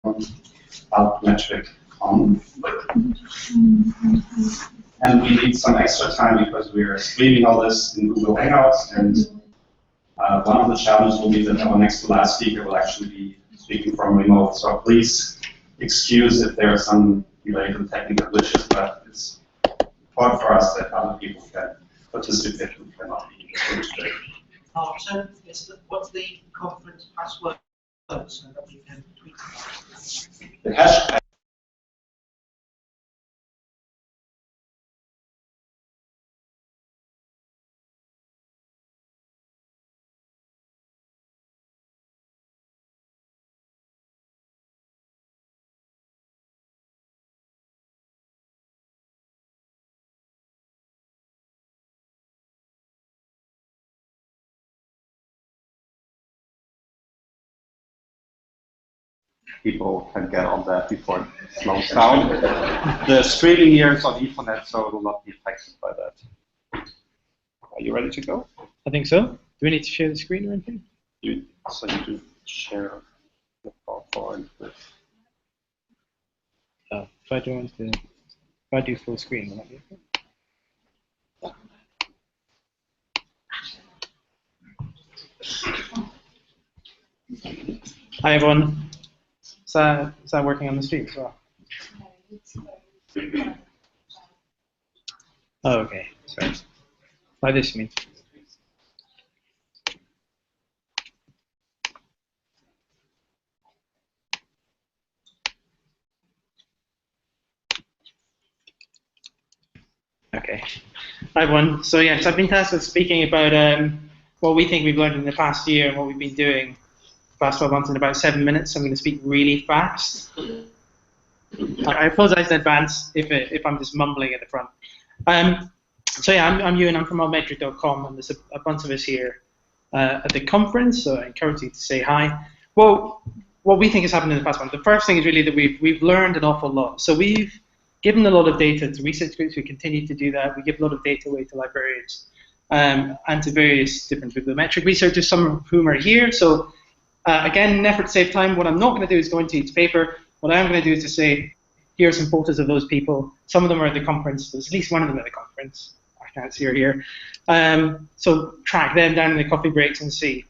Altmetric on. And we need some extra time because we are streaming all this in Google Hangouts, and one of the challenges will be that our next to last speaker will actually be speaking from remote. So please excuse if there are some related technical glitches, but it's important for us that other people can participate who cannot be here today. So what's the conference password so that we can tweet it? The hashtag. People can get on that before it slows down. The streaming here is on Ethernet, so it will not be affected by that. Are you ready to go? I think so. Do we need to share the screen or anything? So you do share the PowerPoint with. If I do full screen, will that be okay? Hi everyone. Is that working on the stream as well? Oh, okay. Sorry. By this, you mean? Okay. Hi everyone. So yes, I've been tasked with speaking about what we think we've learned in the past year and what we've been doing past 12 months in about 7 minutes, so I'm going to speak really fast. I apologize in advance if I'm just mumbling at the front. So yeah, I'm Ewan, I'm from Altmetric.com, and there's a bunch of us here at the conference, so I encourage you to say hi. Well, what we think has happened in the past month, the first thing is really that we've learned an awful lot. So we've given a lot of data to research groups, we continue to do that, we give a lot of data away to librarians and to various different bibliometric researchers, some of whom are here. So again, in an effort to save time, what I'm not going to do is go into each paper. What I am going to do is to say, here are some photos of those people. Some of them are at the conference. There's at least one of them at the conference. I can't see her here. So track them down in the coffee breaks and see.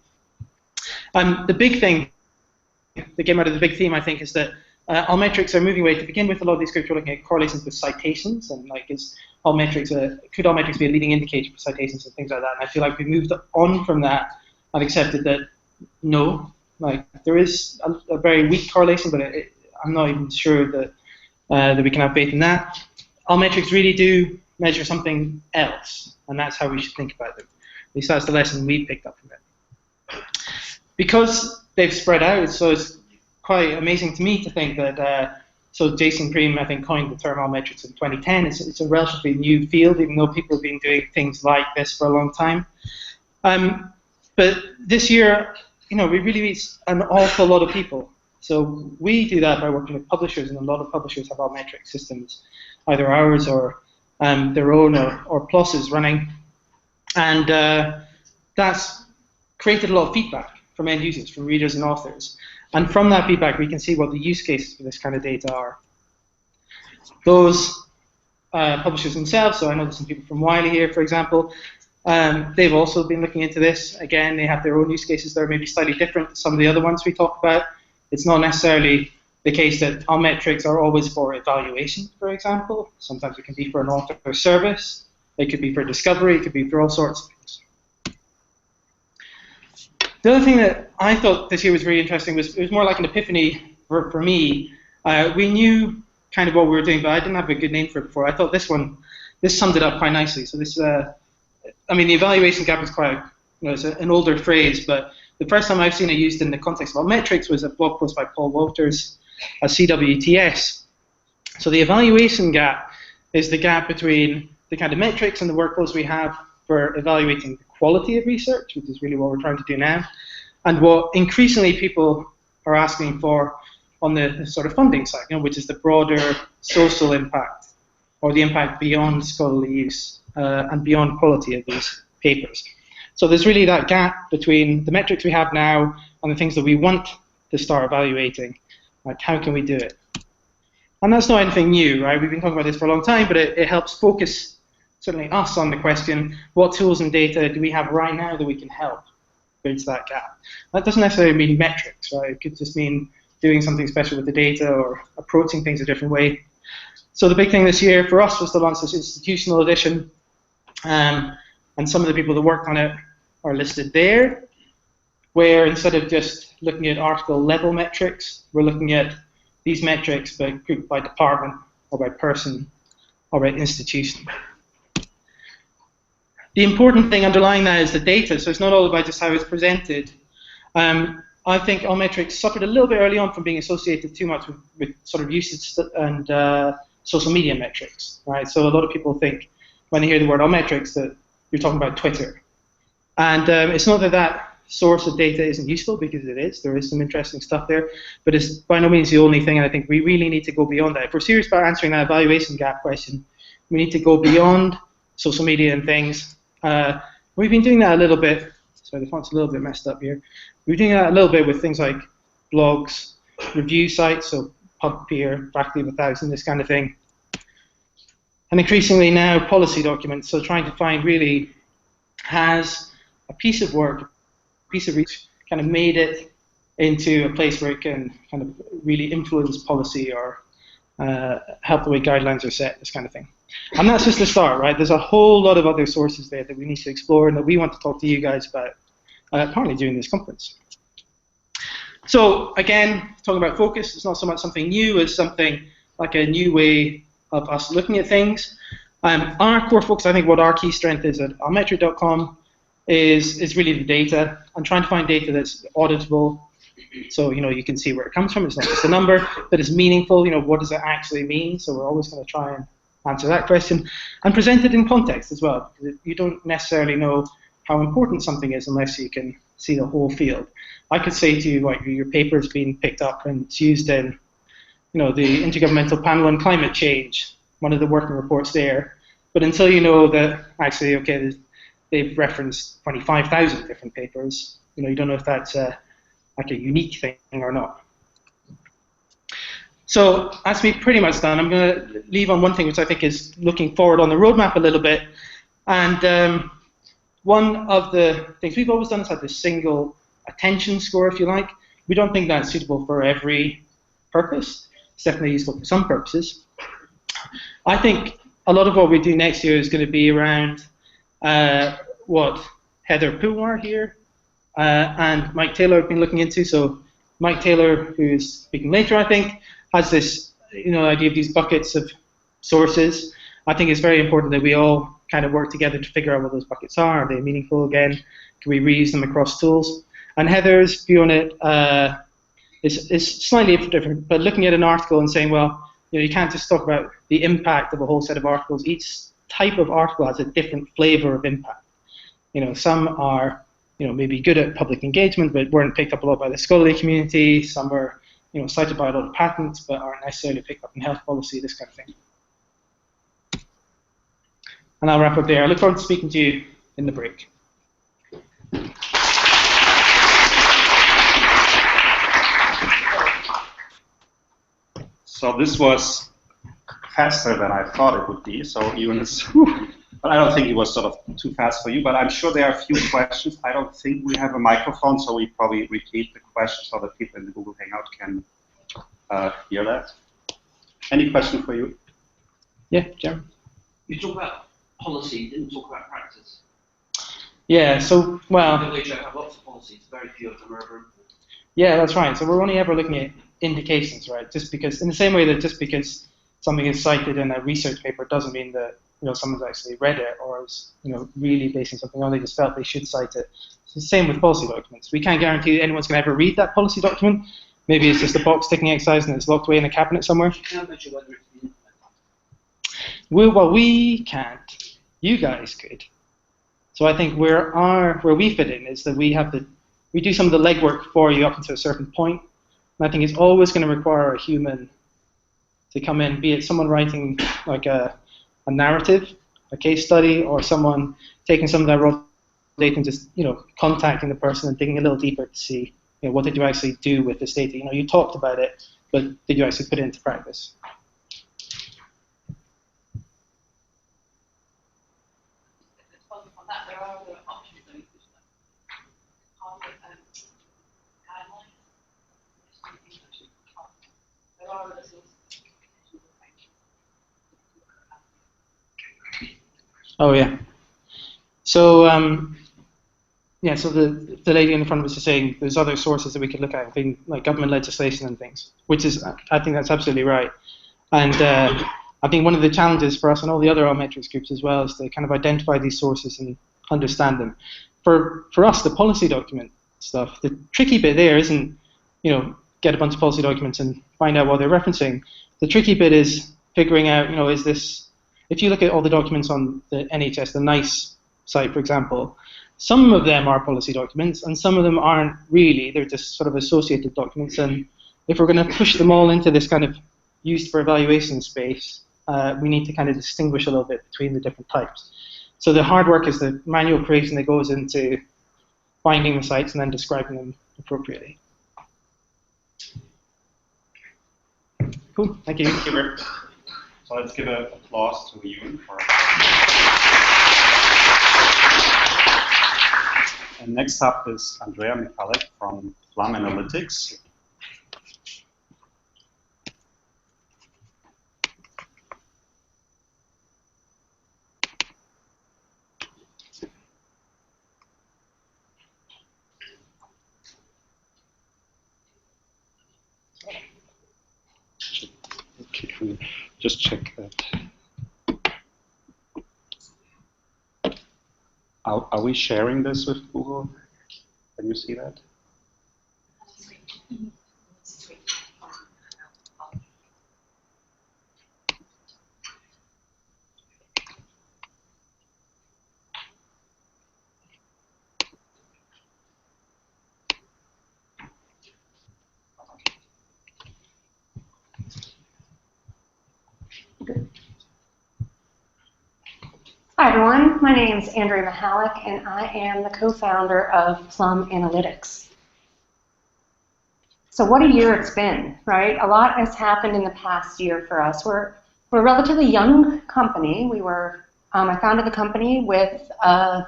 The big thing that came out of the big theme, I think, is that Altmetrics are moving away. To begin with, a lot of these groups are looking at correlations with citations, and like, could Altmetrics be a leading indicator for citations and things like that? And I feel like we've moved on from that and accepted that no. Like, there is a very weak correlation, but I'm not even sure that that we can have faith in that. Altmetrics really do measure something else, and that's how we should think about them. At least that's the lesson we picked up from it. Because they've spread out, so it's quite amazing to me to think that, so Jason Cream, I think, coined the term Altmetrics in 2010. It's a relatively new field, even though people have been doing things like this for a long time. But this year, we really reach an awful lot of people. So we do that by working with publishers, and a lot of publishers have Altmetric systems, either ours or their own or Plus's running. And that's created a lot of feedback from end users, from readers and authors. And from that feedback, we can see what the use cases for this kind of data are. Those publishers themselves, so I know there's some people from Wiley here, for example, they've also been looking into this. Again, they have their own use cases that are maybe slightly different to some of the other ones we talked about. It's not necessarily the case that Altmetrics are always for evaluation, for example. Sometimes it can be for an author service. It could be for discovery. It could be for all sorts of things. The other thing that I thought this year was really interesting was it was more like an epiphany for me. We knew kind of what we were doing, but I didn't have a good name for it before. I thought this summed it up quite nicely. So this, I mean, the evaluation gap is quite, it's an older phrase, but the first time I've seen it used in the context of Altmetrics was a blog post by Paul Walters at CWTS. So the evaluation gap is the gap between the kind of metrics and the workflows we have for evaluating the quality of research, which is really what we're trying to do now, and what increasingly people are asking for on the sort of funding side, which is the broader social impact, or the impact beyond scholarly use and beyond quality of these papers. So there's really that gap between the metrics we have now and the things that we want to start evaluating. Like, how can we do it? And that's not anything new, right? We've been talking about this for a long time, but it helps focus, certainly us, on the question, what tools and data do we have right now that we can help bridge that gap? That doesn't necessarily mean metrics, right? It could just mean doing something special with the data or approaching things a different way. So the big thing this year for us was to launch this institutional edition, and some of the people that worked on it are listed there, where instead of just looking at article level metrics, we're looking at these metrics grouped by department or by person or by institution. The important thing underlying that is the data, so it's not all about just how it's presented. I think Altmetrics suffered a little bit early on from being associated too much with sort of usage and social media metrics, right? So a lot of people think when they hear the word Altmetrics that you're talking about Twitter. And it's not that that source of data isn't useful, because it is. There is some interesting stuff there, but it's by no means the only thing, and I think we really need to go beyond that. If we're serious about answering that evaluation gap question, we need to go beyond social media and things. We've been doing that a little bit. Sorry, the font's a little bit messed up here. We're doing that a little bit with things like blogs, review sites, so PubPeer, Faculty of 1000, this kind of thing. And increasingly now policy documents, so trying to find really, has a piece of work, a piece of research kind of made it into a place where it can kind of really influence policy or help the way guidelines are set, this kind of thing. And that's just the start, right? There's a whole lot of other sources there that we need to explore and that we want to talk to you guys about, partly during this conference. So again, talking about focus, it's not so much something new as something like a new way of us looking at things. Our core focus, I think what our key strength is at altmetric.com is really the data, and trying to find data that's auditable, so you can see where it comes from. It's not just a number, that is meaningful. What does it actually mean? So we're always going to try and answer that question, and present it in context as well, because you don't necessarily know how important something is unless you can see the whole field. I could say to you, like, your paper's been picked up and it's used in, the Intergovernmental Panel on Climate Change, one of the working reports there, but until you know that actually, okay, they've referenced 25,000 different papers, you don't know if that's like a unique thing or not. So that's me pretty much done. I'm going to leave on one thing which I think is looking forward on the roadmap a little bit. And one of the things we've always done is have this single attention score, if you like. We don't think that's suitable for every purpose. It's definitely useful for some purposes. I think a lot of what we do next year is going to be around what Heather Pumar here and Mike Taylor have been looking into. So Mike Taylor, who's speaking later, I think, has this idea of these buckets of sources. I think it's very important that we all kind of work together to figure out what those buckets are. Are they meaningful again? Can we reuse them across tools? And Heather's view on it is slightly different, but looking at an article and saying, well, you can't just talk about the impact of a whole set of articles. Each type of article has a different flavor of impact. Some are maybe good at public engagement, but weren't picked up a lot by the scholarly community. Some are cited by a lot of patents, but aren't necessarily picked up in health policy, this kind of thing. And I'll wrap up there. I look forward to speaking to you in the break. So this was faster than I thought it would be. So even but I don't think it was sort of too fast for you. But I'm sure there are a few questions. I don't think we have a microphone, so we probably repeat the questions so that people in the Google Hangout can hear that. Any question for you? Yeah, Jeremy. You talk about policy, you didn't talk about practice. Yeah, so, well... I have lots of policies, very few of them are ever important. Yeah, that's right. So we're only ever looking at indications, right? Just because, in the same way that just because something is cited in a research paper doesn't mean that someone's actually read it or is really basing something on. They just felt they should cite it. It's the same with policy documents. We can't guarantee that anyone's going to ever read that policy document. Maybe it's just a box ticking exercise and it's locked away in a cabinet somewhere. You can't measure whether it's been Well, we can't. You guys could. So I think where we fit in is that we do some of the legwork for you up until a certain point. And I think it's always going to require a human to come in, be it someone writing like a narrative, a case study, or someone taking some of that raw data and just contacting the person and digging a little deeper to see what did you actually do with this data. You talked about it, but did you actually put it into practice? On that, there are other options though, which guidelines. There are other sources. Oh yeah. So yeah, so the lady in front of us is saying there's other sources that we could look at, things like government legislation and things, which is, I think that's absolutely right. And I think one of the challenges for us and all the other Altmetrics groups as well is to kind of identify these sources and understand them. For us, the policy document stuff, the tricky bit there isn't, get a bunch of policy documents and find out what they're referencing. The tricky bit is figuring out, is this, if you look at all the documents on the NHS, the NICE site, for example, some of them are policy documents and some of them aren't really. They're just sort of associated documents. And if we're going to push them all into this kind of used for evaluation space, we need to kind of distinguish a little bit between the different types. So the hard work is the manual creation that goes into finding the sites and then describing them appropriately. Cool, thank you. Thank you, Rick. So let's give an applause to you for. And next up is Andrea Michalik from Plum Analytics. Okay, just check that. Are we sharing this with Google? Can you see that? Hi everyone, my name is Andrea Michalik and I am the co-founder of Plum Analytics. So what a year it's been, right? A lot has happened in the past year for us. We're a relatively young company. I founded the company with a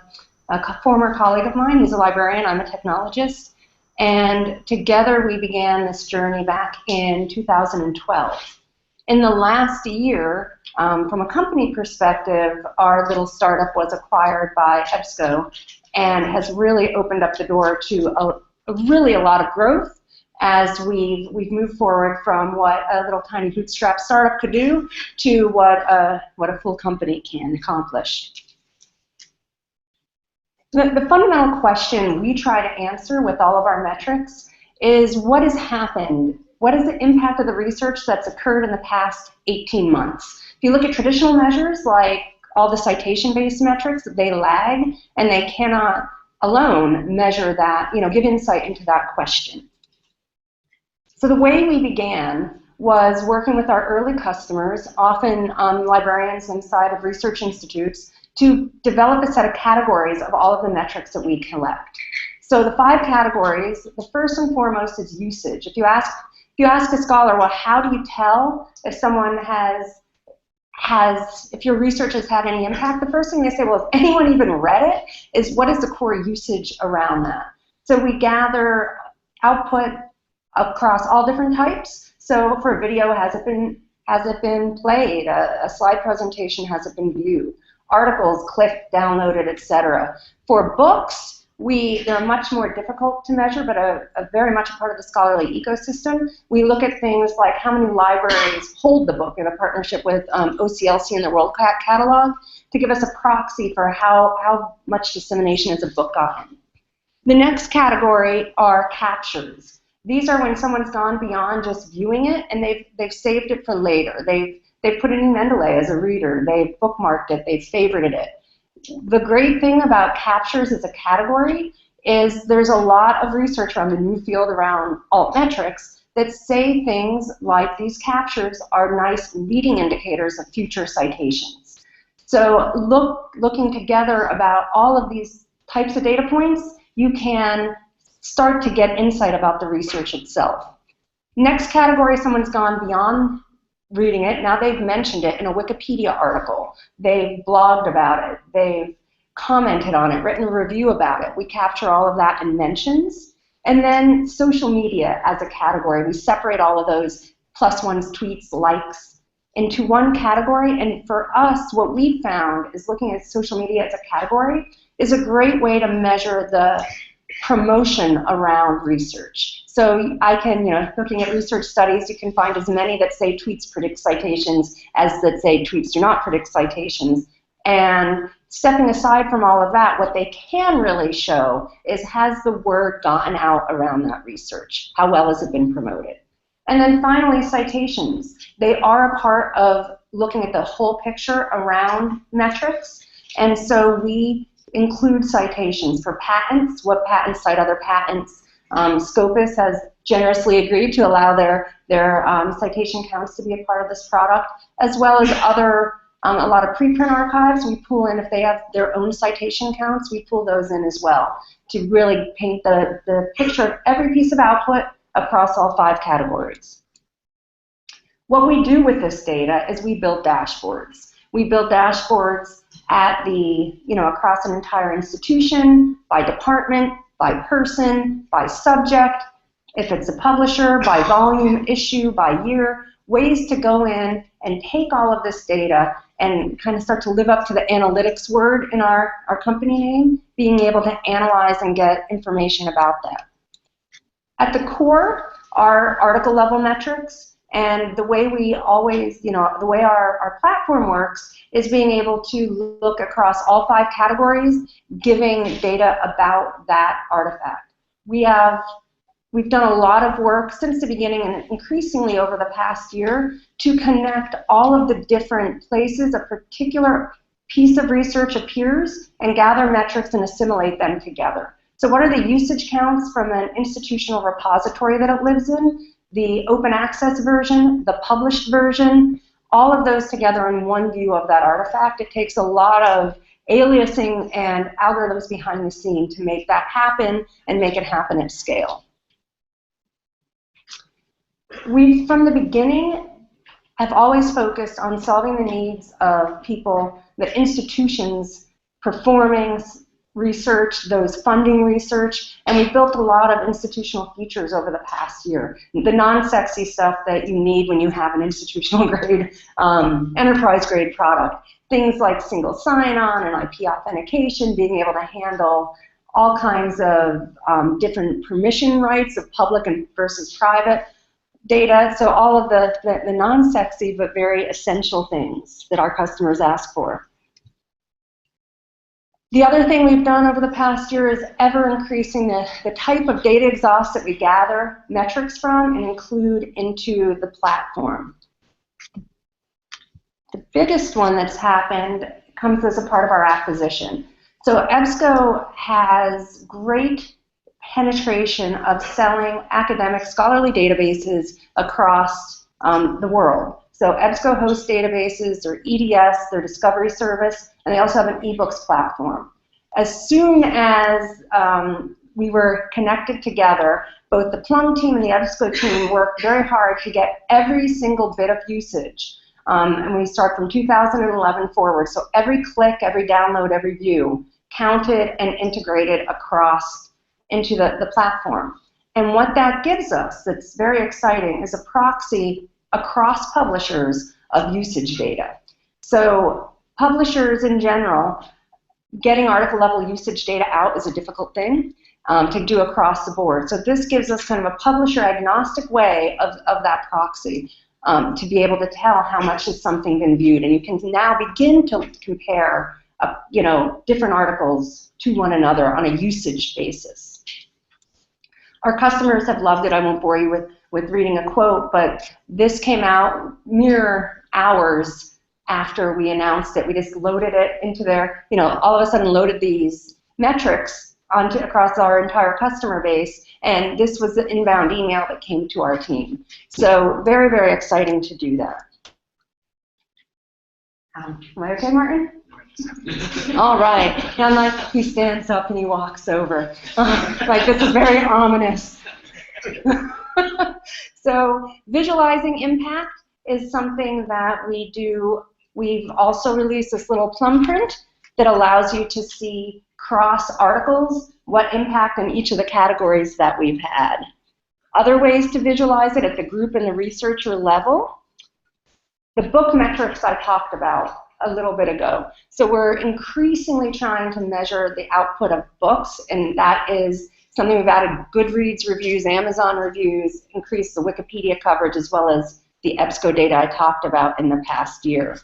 former colleague of mine who's a librarian. I'm a technologist. And together we began this journey back in 2012. In the last year, from a company perspective, our little startup was acquired by EBSCO and has really opened up the door to really a lot of growth as we've moved forward from what a little tiny bootstrap startup could do to what a full company can accomplish. The fundamental question we try to answer with all of our metrics is what has happened? What is the impact of the research that's occurred in the past 18 months? If you look at traditional measures like all the citation-based metrics, they lag and they cannot alone measure that, give insight into that question. So the way we began was working with our early customers, often librarians inside of research institutes, to develop a set of categories of all of the metrics that we collect. So the 5 categories, the first and foremost is usage. If you ask a scholar, well, how do you tell if someone if your research has had any impact? The first thing they say, well, has anyone even read it? Is what is the core usage around that? So we gather output across all different types. So for a video, has it been played? A slide presentation, has it been viewed? Articles, clicked, downloaded, etc. For books, they're much more difficult to measure, but very much a part of the scholarly ecosystem. We look at things like how many libraries hold the book in a partnership with OCLC and the World Catalog to give us a proxy for how much dissemination has a book gotten. The next category are captures. These are when someone's gone beyond just viewing it and they've saved it for later. They've put it in Mendeley as a reader. They've bookmarked it. They've favorited it. The great thing about captures as a category is there's a lot of research around the new field around altmetrics that say things like these captures are nice leading indicators of future citations. So looking together about all of these types of data points, you can start to get insight about the research itself. Next category, someone's gone beyond reading it. Now they've mentioned it in a Wikipedia article. They've blogged about it. They've commented on it, written a review about it. We capture all of that in mentions. And then social media as a category. We separate all of those +1s, tweets, likes into one category. And for us, what we found is looking at social media as a category is a great way to measure the promotion around research. So I can, looking at research studies, you can find as many that say tweets predict citations as that say tweets do not predict citations. And stepping aside from all of that, what they can really show is, has the word gotten out around that research? How well has it been promoted? And then finally, citations. They are a part of looking at the whole picture around metrics. And so we include citations for patents, what patents cite other patents. Scopus has generously agreed to allow their citation counts to be a part of this product, as well as other, a lot of preprint archives. We pull in, if they have their own citation counts, we pull those in as well to really paint the picture of every piece of output across all 5 categories. What we do with this data is we build dashboards. We build dashboards at the, across an entire institution, by department, by person, by subject, if it's a publisher, by volume, issue, by year, ways to go in and take all of this data and kind of start to live up to the analytics word in our company name, being able to analyze and get information about that. At the core are article level metrics. And the way we always, the way our platform works is being able to look across all 5 categories, giving data about that artifact. We've done a lot of work since the beginning and increasingly over the past year to connect all of the different places a particular piece of research appears and gather metrics and assimilate them together. So what are the usage counts from an institutional repository that it lives in? The open access version, the published version, all of those together in one view of that artifact. It takes a lot of aliasing and algorithms behind the scene to make that happen and make it happen at scale. We, from the beginning, have always focused on solving the needs of people, the institutions performing research, those funding research, and we've built a lot of institutional features over the past year. The non-sexy stuff that you need when you have an institutional grade, enterprise grade product. Things like single sign-on and IP authentication, being able to handle all kinds of different permission rights of public and versus private data. So all of the non-sexy but very essential things that our customers ask for. The other thing we've done over the past year is ever increasing the type of data exhaust that we gather metrics from and include into the platform. The biggest one that's happened comes as a part of our acquisition. So EBSCO has great penetration of selling academic scholarly databases across the world. So EBSCO hosts databases, their EDS, their discovery service, and they also have an ebooks platform. As soon as we were connected together, both the Plum team and the EBSCO team worked very hard to get every single bit of usage. And we start from 2011 forward. So every click, every download, every view counted and integrated across into the platform. And what that gives us that's very exciting is a proxy across publishers of usage data. So publishers in general, getting article level usage data out is a difficult thing to do across the board. So this gives us kind of a publisher agnostic way of that proxy to be able to tell how much has something been viewed. And you can now begin to compare different articles to one another on a usage basis. Our customers have loved it. I won't bore you with reading a quote, but this came out mere hours after we announced it. We just loaded it into their, all of a sudden loaded these metrics across our entire customer base, and this was the inbound email that came to our team. So very, very exciting to do that. Am I okay, Martin? All right. And he stands up and he walks over. This is very ominous. So visualizing impact is something that we do. We've also released this little Plum print that allows you to see cross articles, what impact in each of the categories that we've had. Other ways to visualize it at the group and the researcher level. The book metrics I talked about a little bit ago. So we're increasingly trying to measure the output of books, and that is something we've added Goodreads reviews, Amazon reviews, increased the Wikipedia coverage, as well as the EBSCO data I talked about in the past year.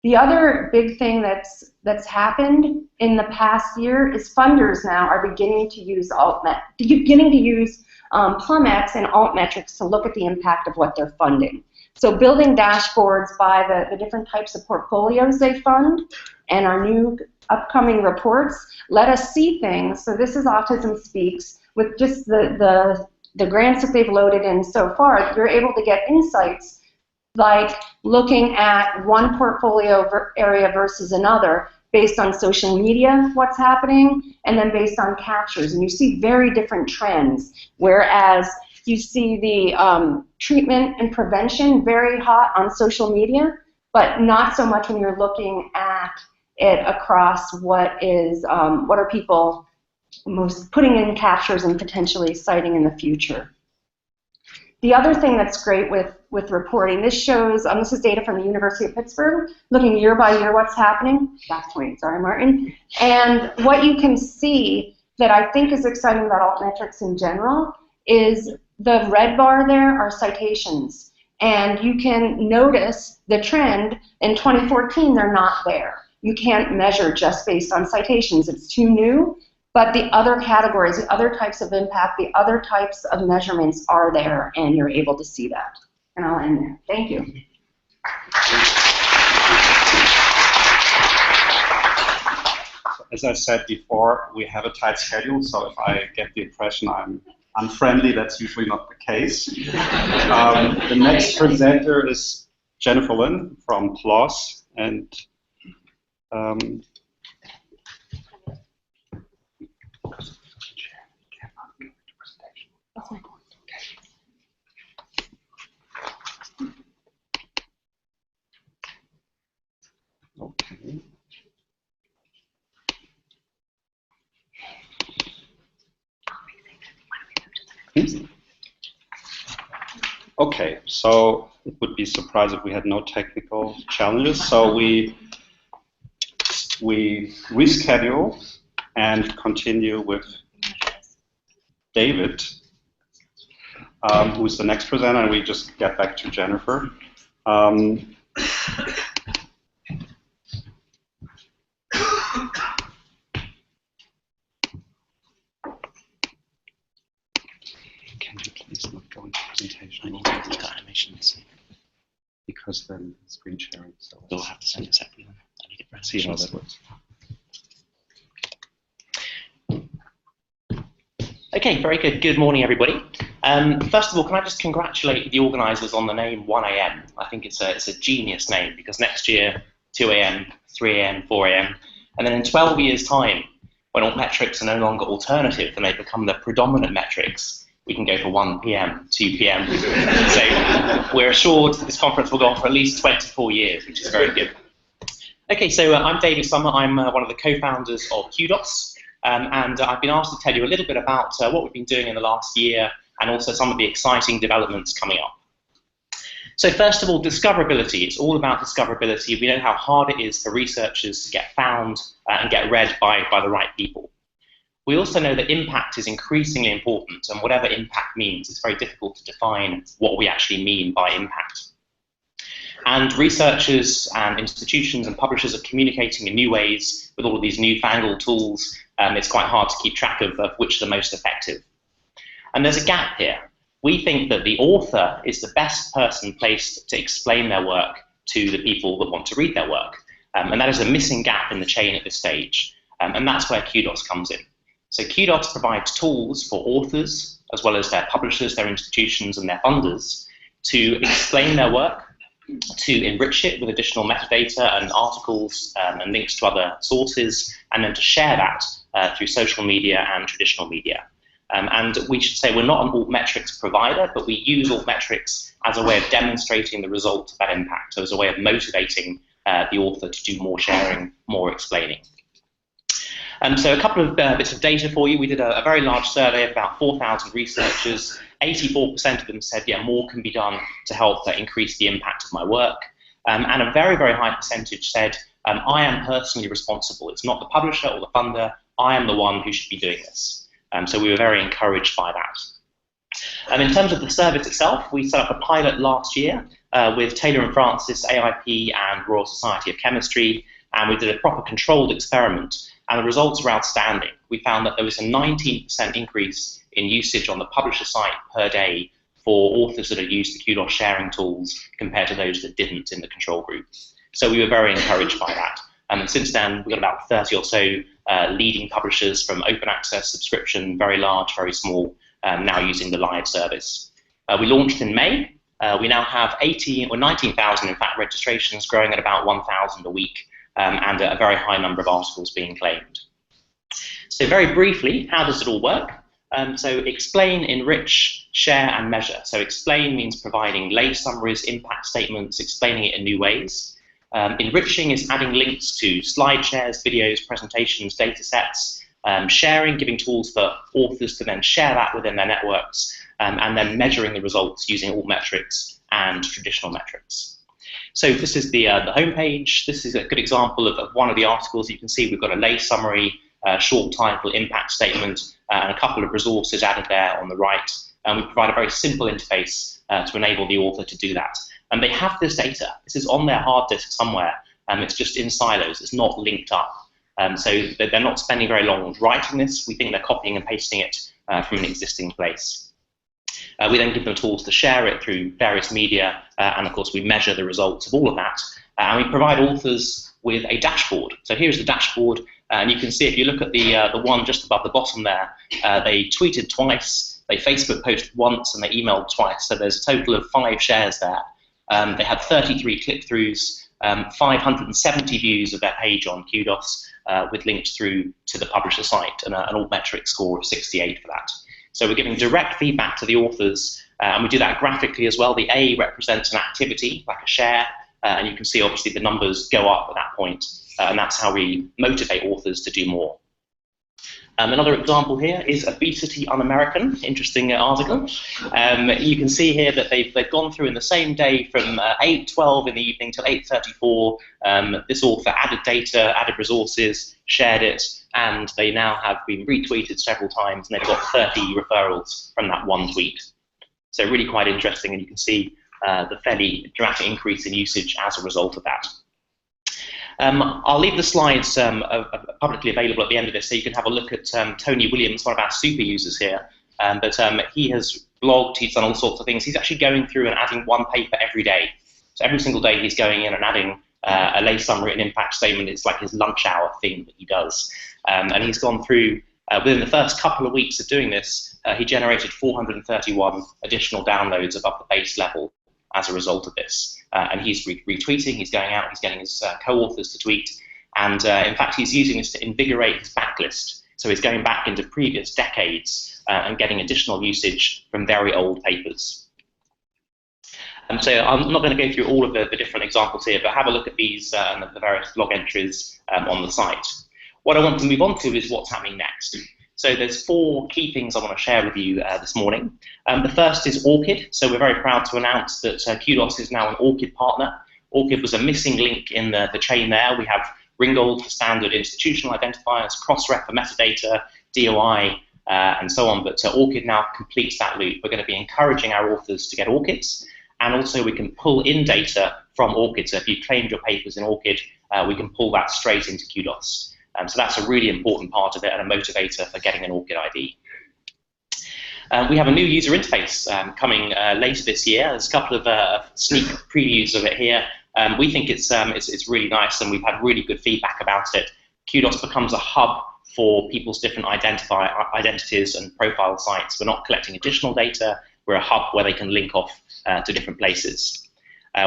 The other big thing that's happened in the past year is funders now are beginning to use PlumX and Altmetrics to look at the impact of what they're funding. So building dashboards by the different types of portfolios they fund, and our new upcoming reports let us see things. So this is Autism Speaks. With just the grants that they've loaded in so far, you're able to get insights like looking at one portfolio area versus another based on social media, what's happening, and then based on captures. And you see very different trends, whereas you see the treatment and prevention very hot on social media, but not so much when you're looking at it across what are people most putting in captures and potentially citing in the future. The other thing that's great with reporting, this shows, this is data from the University of Pittsburgh, looking year by year what's happening. Last point, sorry, Martin. And what you can see that I think is exciting about Altmetrics in general is the red bar there are citations. And you can notice the trend. In 2014, they're not there. You can't measure just based on citations. It's too new. But the other categories, the other types of impact, the other types of measurements are there, and you're able to see that. And I'll end there. Thank you. As I said before, we have a tight schedule, so if I get the impression I'm unfriendly, that's usually not the case. The next presenter is Jennifer Lynn from PLOS, and okay. Okay, so it would be surprised if we had no technical challenges. So we reschedule and continue with David, who's the next presenter, and we just get back to Jennifer. Can you please not go into presentation? I need to look at animations. Because then screen sharing. So We'll have to send it separately. I need to see how that works. Okay, very good. Good morning, everybody. First of all, can I just congratulate the organisers on the name 1 AM? I think it's a genius name, because next year, 2 AM, 3 AM, 4 AM, and then in 12 years' time, when Altmetrics are no longer alternative and they become the predominant metrics, we can go for 1 PM, 2 PM. So we're assured this conference will go on for at least 24 years, which is very good. Okay, so I'm David Summer. I'm one of the co-founders of Kudos, and I've been asked to tell you a little bit about what we've been doing in the last year and also some of the exciting developments coming up. So first of all, discoverability. It's all about discoverability. We know how hard it is for researchers to get found and get read by the right people. We also know that impact is increasingly important, and whatever impact means, it's very difficult to define what we actually mean by impact. And researchers and institutions and publishers are communicating in new ways with all of these newfangled tools. It's quite hard to keep track of which are the most effective. And there's a gap here. We think that the author is the best person placed to explain their work to the people that want to read their work. And that is a missing gap in the chain at this stage. And that's where Kudos comes in. So Kudos provides tools for authors, as well as their publishers, their institutions, and their funders, to explain their work, to enrich it with additional metadata and articles and links to other sources, and then to share that through social media and traditional media. And we should say we're not an Altmetrics provider, but we use Altmetrics as a way of demonstrating the results of that impact, so as a way of motivating the author to do more sharing, more explaining. So a couple of bits of data for you. We did a very large survey of about 4,000 researchers. 84% of them said, yeah, more can be done to help increase the impact of my work. And a very, very high percentage said, I am personally responsible. It's not the publisher or the funder. I am the one who should be doing this. So we were very encouraged by that. In terms of the service itself, we set up a pilot last year with Taylor & Francis, AIP, and Royal Society of Chemistry, and we did a proper controlled experiment, and the results were outstanding. We found that there was a 19% increase in usage on the publisher site per day for authors that had used the Kudos sharing tools compared to those that didn't in the control group. So we were very encouraged by that. And since then, we've got about 30 or so leading publishers from open access, subscription, very large, very small, now using the live service. We launched in May. We now have 19,000 in fact registrations, growing at about 1,000 a week, and a very high number of articles being claimed. So very briefly, how does it all work? So explain, enrich, share, and measure. So explain means providing lay summaries, impact statements, explaining it in new ways. Enriching is adding links to slide shares, videos, presentations, data sets. Sharing, giving tools for authors to then share that within their networks, and then measuring the results using Altmetrics and traditional metrics. So this is the homepage. This is a good example of one of the articles. You can see we've got a lay summary, short title, impact statement, and a couple of resources added there on the right. And we provide a very simple interface to enable the author to do that. And they have this data. This is on their hard disk somewhere. It's just in silos. It's not linked up. So they're not spending very long writing this. We think they're copying and pasting it from an existing place. We then give them tools to share it through various media, and of course we measure the results of all of that. And we provide authors with a dashboard. So here's the dashboard, and you can see if you look at the one just above the bottom there, they tweeted twice, they Facebook posted once, and they emailed twice. So there's a total of 5 shares there. They had 33 click-throughs, 570 views of their page on Kudos, with links through to the publisher site, and an Altmetric score of 68 for that. So we're giving direct feedback to the authors, and we do that graphically as well. The A represents an activity, like a share, and you can see obviously the numbers go up at that point, and that's how we motivate authors to do more. Another example here is Obesity Un-American, interesting article. You can see here that they've gone through in the same day from 8:12 in the evening till 8:34. This author added data, added resources, shared it, and they now have been retweeted several times, and they've got 30 referrals from that one tweet. So really quite interesting, and you can see the fairly dramatic increase in usage as a result of that. I'll leave the slides publicly available at the end of this, so you can have a look at Tony Williams, one of our super users here. But he has blogged, he's done all sorts of things. He's actually going through and adding one paper every day. So every single day he's going in and adding a lay summary and impact statement. It's like his lunch hour thing that he does. And he's gone through, within the first couple of weeks of doing this, he generated 431 additional downloads above the base level as a result of this. And he's retweeting, he's going out, he's getting his co-authors to tweet, and in fact he's using this to invigorate his backlist. So he's going back into previous decades and getting additional usage from very old papers. So I'm not going to go through all of the different examples here, but have a look at these and the various log entries on the site. What I want to move on to is what's happening next. So there's 4 key things I want to share with you this morning. The first is ORCID. So we're very proud to announce that Kudos is now an ORCID partner. ORCID was a missing link in the chain there. We have Ringgold for standard institutional identifiers, Crossref for metadata, DOI, and so on. But ORCID now completes that loop. We're going to be encouraging our authors to get ORCIDs, and also we can pull in data from ORCID. So if you claimed your papers in ORCID, we can pull that straight into Kudos. So that's a really important part of it and a motivator for getting an ORCID ID. We have a new user interface coming later this year. There's a couple of sneak previews of it here. We think it's really nice, and we've had really good feedback about it. Kudos becomes a hub for people's different identities and profile sites. We're not collecting additional data. We're a hub where they can link off to different places.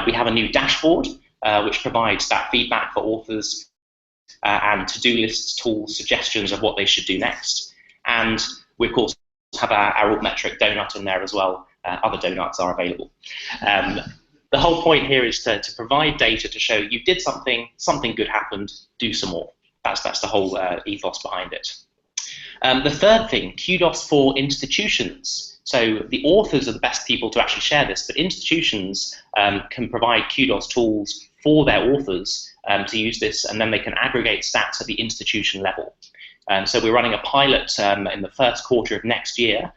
We have a new dashboard which provides that feedback for authors and to-do lists, tools, suggestions of what they should do next. And we, of course, have our Altmetric donut in there as well. Other donuts are available. The whole point here is to provide data to show you did something good happened, do some more. That's the whole ethos behind it. The third thing, Kudos for institutions. So the authors are the best people to actually share this, but institutions can provide Kudos tools for their authors to use this, and then they can aggregate stats at the institution level. So we're running a pilot in the first quarter of next year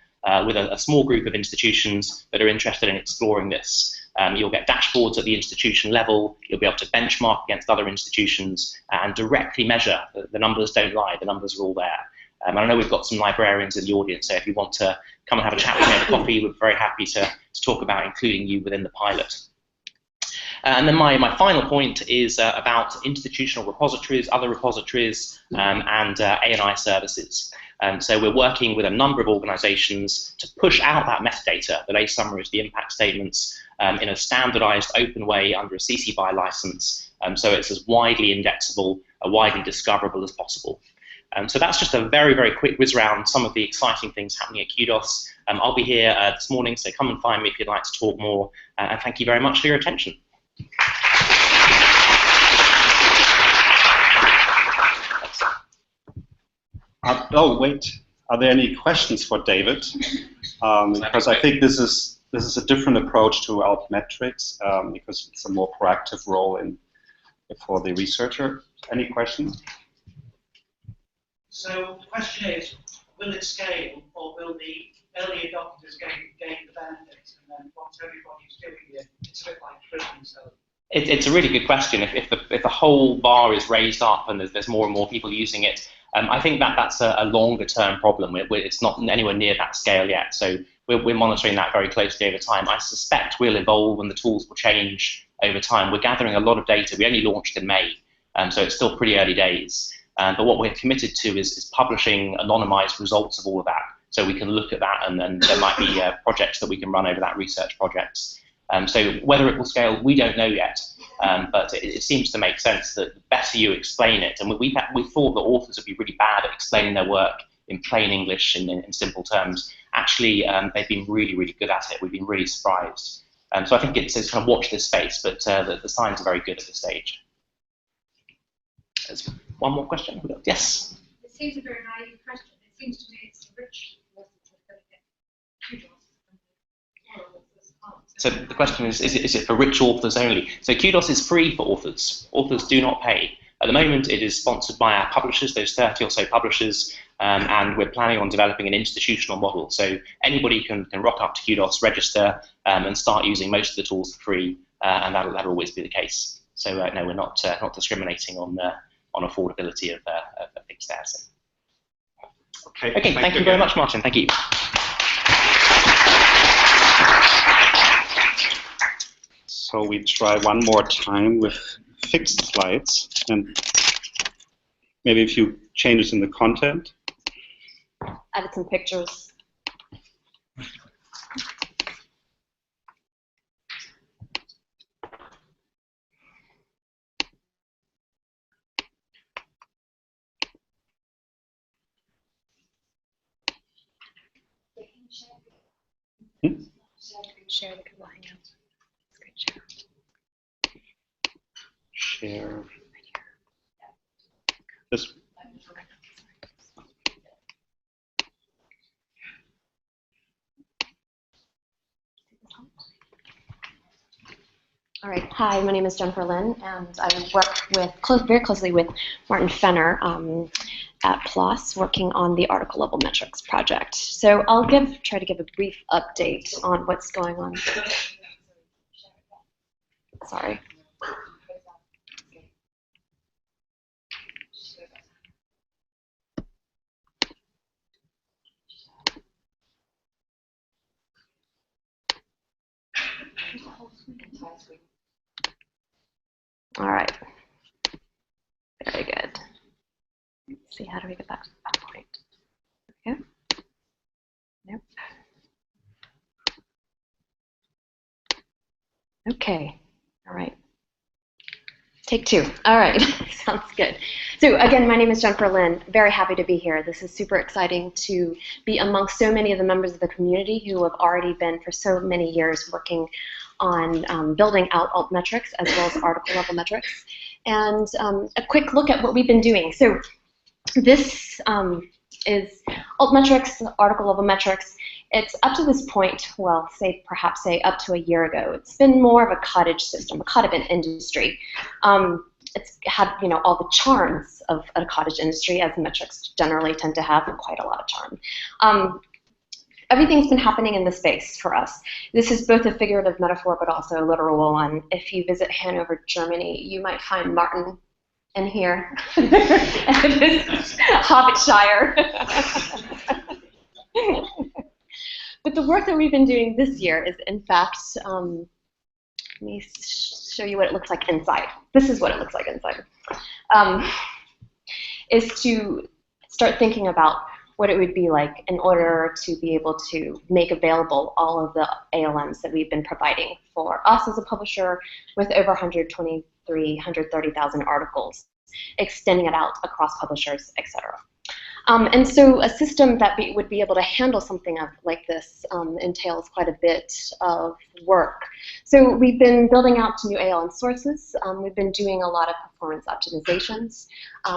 with a small group of institutions that are interested in exploring this. You'll get dashboards at the institution level, you'll be able to benchmark against other institutions and directly measure. The numbers don't lie, the numbers are all there. I know we've got some librarians in the audience, so if you want to come and have a chat with me over coffee, we're very happy to talk about including you within the pilot. And then my final point is about institutional repositories, other repositories, and A&I services. So we're working with a number of organizations to push out that metadata, the lay summaries, the impact statements, in a standardized open way under a CC BY license, so it's as widely indexable, widely discoverable as possible. So that's just a very, very quick whiz around some of the exciting things happening at Kudos. I'll be here this morning, so come and find me if you'd like to talk more, and thank you very much for your attention. Oh, wait. Are there any questions for David? Because I think this is a different approach to Altmetrics because it's a more proactive role for the researcher. Any questions? So the question is, will it scale, or will the early adopters gain the benefits, and then once everybody's doing it, it's a bit like prison, so. It's a really good question. If the whole bar is raised up and there's more and more people using it, I think that's a longer term problem. It's not anywhere near that scale yet, so we're monitoring that very closely over time. I suspect we'll evolve and the tools will change over time. We're gathering a lot of data. We only launched in May, so it's still pretty early days. But what we're committed to is publishing anonymized results of all of that, so we can look at that, and then there might be projects that we can run over that, research projects. So whether it will scale, we don't know yet, but it seems to make sense that the better you explain it, and we thought that authors would be really bad at explaining their work in plain English and in simple terms. Actually, they've been really, really good at it. We've been really surprised. So I think it's kind of watch this space, but the signs are very good at this stage. There's one more question? Yes? It seems a very naive question. It seems to me it's rich. So the question is it for rich authors only? So Kudos is free for authors. Authors do not pay. At the moment, it is sponsored by our publishers, those 30 or so publishers, and we're planning on developing an institutional model. So anybody can rock up to Kudos, register, and start using most of the tools for free, and that'll always be the case. So no, we're not discriminating on affordability of things there. So. Okay, thank you very much, Martin. Thank you. So we try one more time with fixed slides, and maybe a few changes in the content. Added some pictures. Share the Google Hangouts. Screen share. Share. This. All right. Hi, my name is Jennifer Lynn, and I work very closely with Martin Fenner at PLOS, working on the article level metrics project. So I'll try to give a brief update on what's going on. Sorry. All right. Very good. Let's see, how do we get back to that point? Okay. Nope. Okay. All right. Take two. All right, sounds good. So again, my name is Jennifer Lynn. Very happy to be here. This is super exciting to be amongst so many of the members of the community who have already been for so many years working on building out Altmetrics as well as article level metrics. And a quick look at what we've been doing. So this is Altmetrics, article level metrics. It's up to this point, well, perhaps up to a year ago, it's been more of a cottage system, a cottage industry. It's had, all the charms of a cottage industry, as metrics generally tend to have, quite a lot of charm. Everything's been happening in this space for us. This is both a figurative metaphor, but also a literal one. If you visit Hanover, Germany, you might find Martin in here, this Hobbitshire. But the work that we've been doing this year is, in fact, let me show you what it looks like inside. This is what it looks like inside. Is to start thinking about what it would be like in order to be able to make available all of the ALMs that we've been providing for us as a publisher with over 130,000 articles, extending it out across publishers, etc. And so a system that would be able to handle something like this entails quite a bit of work. So we've been building out to new ALM sources. We've been doing a lot of performance optimizations,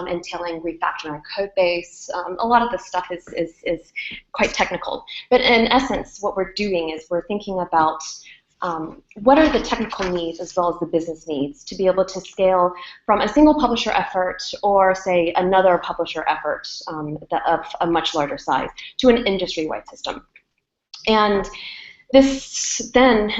entailing refactoring our code base. A lot of this stuff is quite technical. But in essence, what we're doing is we're thinking about what are the technical needs as well as the business needs to be able to scale from a single publisher effort or, say, another publisher effort of a much larger size to an industry-wide system. And this then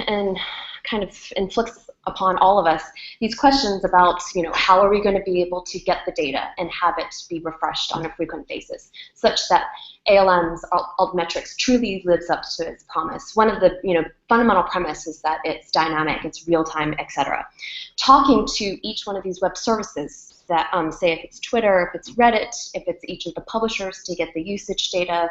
kind of inflicts upon all of us these questions about, how are we going to be able to get the data and have it be refreshed on a frequent basis, such that ALMs, Altmetrics, truly lives up to its promise. One of the fundamental premises is that it's dynamic, it's real-time, etc. Talking to each one of these web services that, say, if it's Twitter, if it's Reddit, if it's each of the publishers to get the usage data,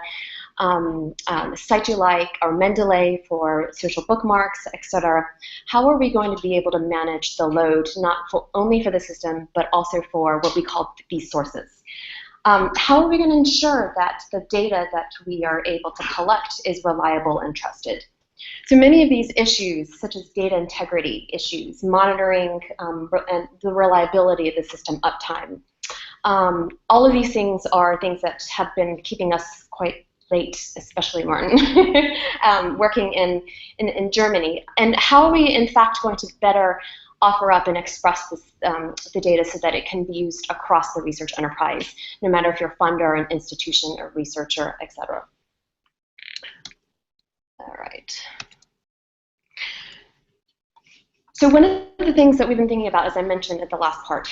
site you like, or Mendeley for social bookmarks, etc. How are we going to be able to manage the load, not only for the system, but also for what we call these sources? How are we going to ensure that the data that we are able to collect is reliable and trusted? So many of these issues, such as data integrity issues, monitoring and the reliability of the system uptime, all of these things are things that have been keeping us quite late, especially Martin, working in Germany. And how are we, in fact, going to better offer up and express this, the data so that it can be used across the research enterprise, no matter if you're a funder, an institution, or researcher, etc. All right. So one of the things that we've been thinking about, as I mentioned at the last part,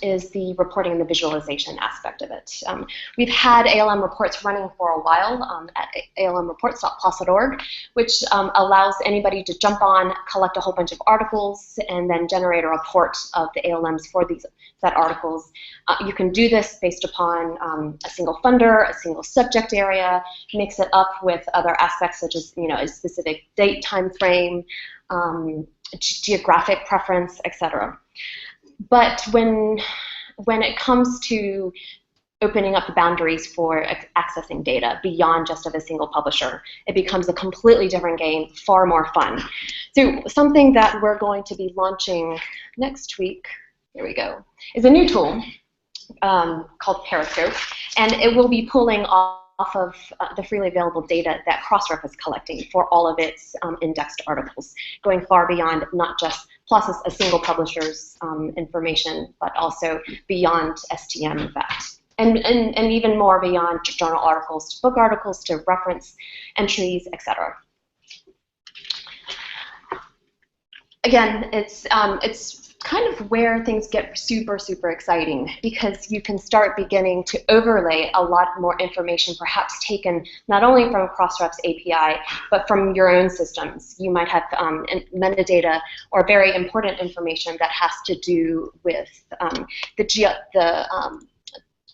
is the reporting and the visualization aspect of it. We've had ALM reports running for a while at almreports.plos.org, which allows anybody to jump on, collect a whole bunch of articles, and then generate a report of the ALMs for that articles. You can do this based upon a single funder, a single subject area, mix it up with other aspects such as a specific date, time frame, geographic preference, etc. But when it comes to opening up the boundaries for accessing data beyond just of a single publisher, it becomes a completely different game, far more fun. So something that we're going to be launching next week, here we go, is a new tool called Periscope, and it will be pulling off of the freely available data that Crossref is collecting for all of its indexed articles, going far beyond not just PLOS a single publisher's information, but also beyond STM, in fact. And even more beyond journal articles to book articles to reference entries, etc. Again, it's kind of where things get super, super exciting, because you can start beginning to overlay a lot more information, perhaps taken not only from Crossref's API, but from your own systems. You might have metadata or very important information that has to do with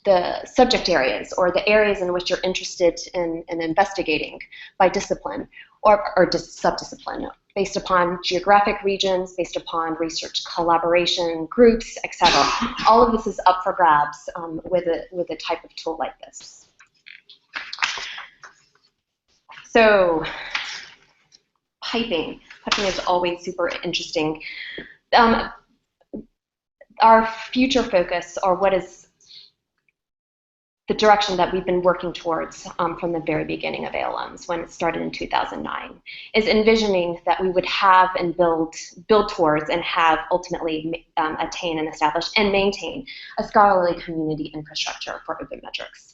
the subject areas or the areas in which you're interested in investigating by discipline or subdiscipline. based upon geographic regions, based upon research collaboration groups, etc. All of this is up for grabs with a type of tool like this. So, piping. Piping is always super interesting. Our future focus, or what is the direction that we've been working towards from the very beginning of ALMs, when it started in 2009, is envisioning that we would have and build towards and have ultimately attain and establish and maintain a scholarly community infrastructure for open metrics.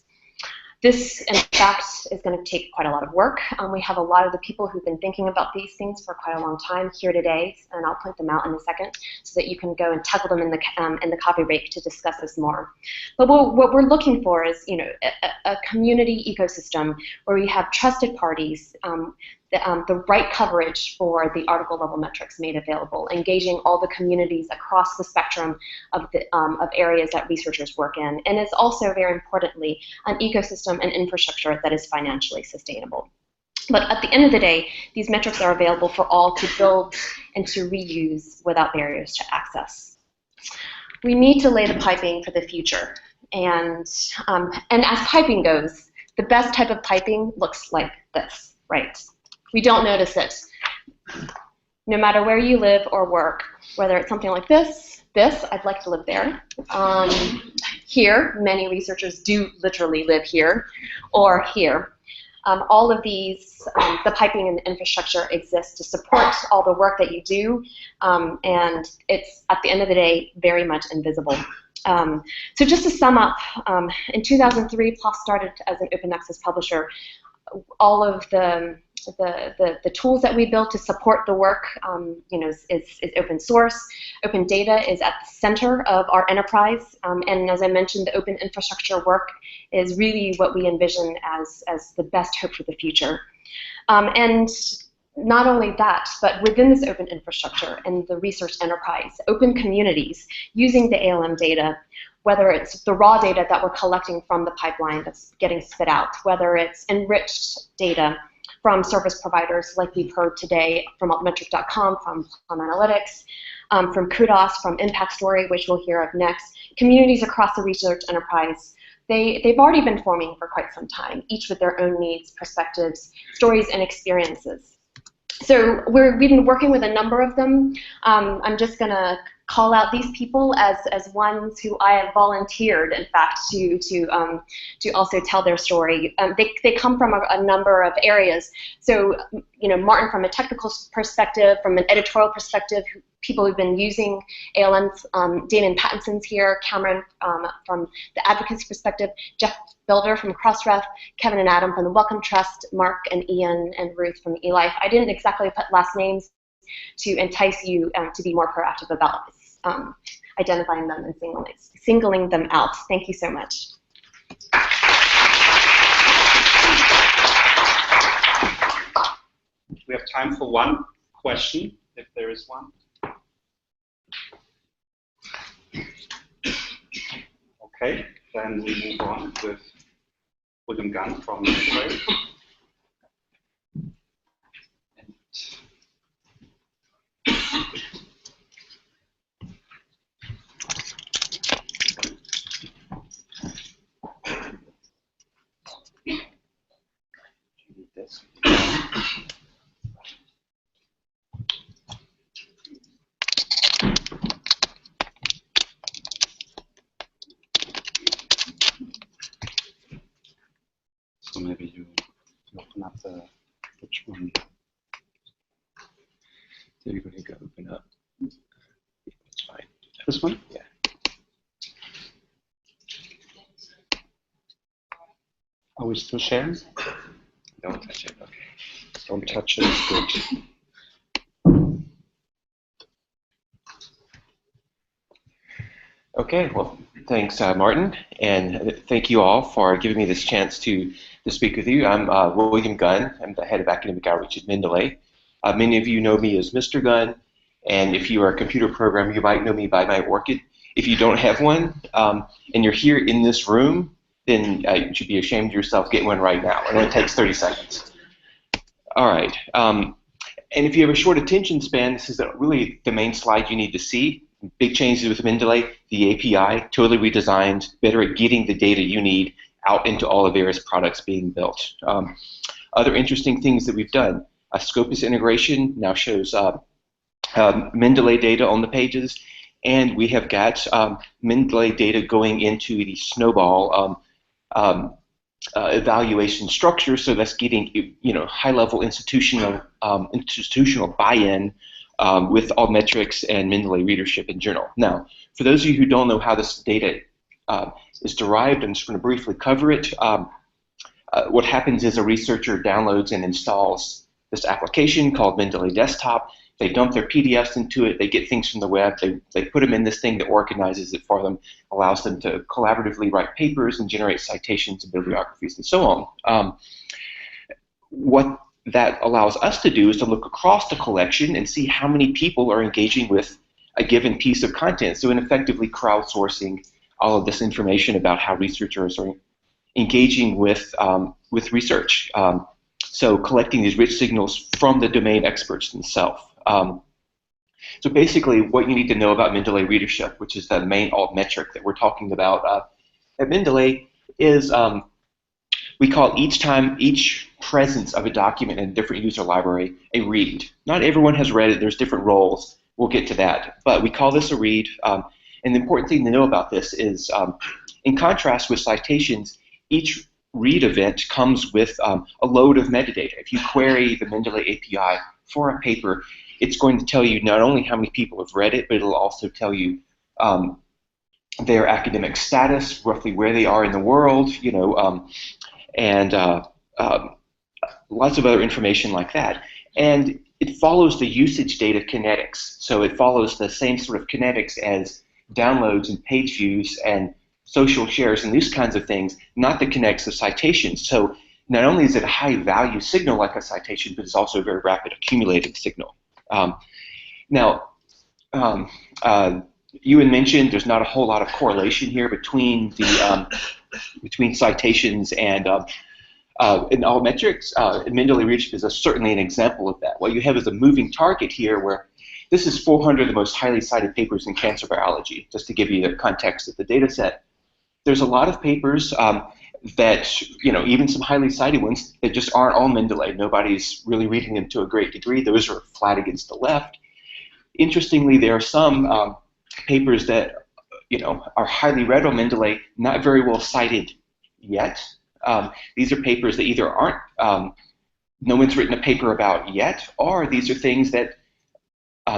This, in fact, is going to take quite a lot of work. We have a lot of the people who've been thinking about these things for quite a long time here today, and I'll point them out in a second so that you can go and tackle them in the coffee break to discuss this more. But what we're looking for is, you know, a community ecosystem where we have trusted parties, the right coverage for the article level metrics made available, engaging all the communities across the spectrum of areas that researchers work in, and is also, very importantly, an ecosystem and infrastructure that is financially sustainable. But at the end of the day, these metrics are available for all to build and to reuse without barriers to access. We need to lay the piping for the future, and as piping goes, the best type of piping looks like this, right? We don't notice it. No matter where you live or work, whether it's something like this, I'd like to live there. Here, many researchers do literally live here, or here. All of these, the piping and the infrastructure exists to support all the work that you do, and it's, at the end of the day, very much invisible. So just to sum up, in 2003, PLOS started as an open access publisher. All of the tools that we built to support the work, you know, is open source. Open data is at the center of our enterprise, and as I mentioned, the open infrastructure work is really what we envision as the best hope for the future. And not only that, but within this open infrastructure and the research enterprise, open communities using the ALM data, whether it's the raw data that we're collecting from the pipeline that's getting spit out, whether it's enriched data from service providers like we've heard today from Altmetric.com, from Plum Analytics, from Kudos, from ImpactStory, which we'll hear of next. Communities across the research enterprise, they've already been forming for quite some time, each with their own needs, perspectives, stories, and experiences. So we've been working with a number of them. I'm just going to call out these people as ones who I have volunteered, in fact, to also tell their story. They come from a number of areas. So, you know, Martin from a technical perspective, from an editorial perspective, people who've been using ALMs, Damon Pattinson's here, Cameron from the advocacy perspective, Jeff Builder from Crossref, Kevin and Adam from the Wellcome Trust, Mark and Ian and Ruth from eLife. I didn't exactly put last names to entice you to be more proactive about identifying them and singling them out. Thank you so much. We have time for one question, if there is one. Okay, then we move on with William Gunn from Mendeley. So maybe you open up which one? So you're going to go open up. It's fine. This one? Yeah. Are we still sharing? Don't touch it. Okay. Don't touch it. It's good. Okay. Well, thanks, Martin, and thank you all for giving me this chance to speak with you. I'm William Gunn. I'm the head of academic outreach at Mendeley. Many of you know me as Mr. Gunn, and if you are a computer programmer, you might know me by my ORCID. If you don't have one, and you're here in this room, then you should be ashamed of yourself. Get one right now. It only takes 30 seconds. All right. And if you have a short attention span, this is really the main slide you need to see. Big changes with Mendeley, the API, totally redesigned, better at getting the data you need out into all the various products being built. Other interesting things that we've done, Scopus integration now shows Mendeley data on the pages, and we have got Mendeley data going into the Snowball evaluation structure, so that's getting high-level institutional buy-in with Altmetrics and Mendeley readership in general. Now, for those of you who don't know how this data is derived, I'm just going to briefly cover it. What happens is a researcher downloads and installs this application called Mendeley Desktop. They dump their PDFs into it. They get things from the web. They put them in this thing that organizes it for them, allows them to collaboratively write papers and generate citations and bibliographies and so on. What that allows us to do is to look across the collection and see how many people are engaging with a given piece of content. So, in effectively crowdsourcing all of this information about how researchers are engaging with research. So, collecting these rich signals from the domain experts themselves. So basically, what you need to know about Mendeley readership, which is the main alt metric that we're talking about at Mendeley, is we call each presence of a document in a different user library a read. Not everyone has read it. There's different roles. We'll get to that. But we call this a read. And the important thing to know about this is, in contrast with citations, each read event comes with a load of metadata. If you query the Mendeley API for a paper, it's going to tell you not only how many people have read it, but it'll also tell you their academic status, roughly where they are in the world, and lots of other information like that. And it follows the usage data kinetics. So it follows the same sort of kinetics as downloads and page views and social shares and these kinds of things, not the kinetics of citations. So not only is it a high value signal like a citation, but it's also a very rapid accumulating signal. Ewan mentioned there's not a whole lot of correlation here between the between citations and in Altmetrics. Mendeley readership is certainly an example of that. What you have is a moving target here, where this is 400 of the most highly cited papers in cancer biology, just to give you the context of the data set. There's a lot of papers that, even some highly cited ones that just aren't on Mendeley. Nobody's really reading them to a great degree. Those are flat against the left. Interestingly, there are some papers that, are highly read on Mendeley, not very well cited yet. These are papers that either aren't, no one's written a paper about yet, or these are things that,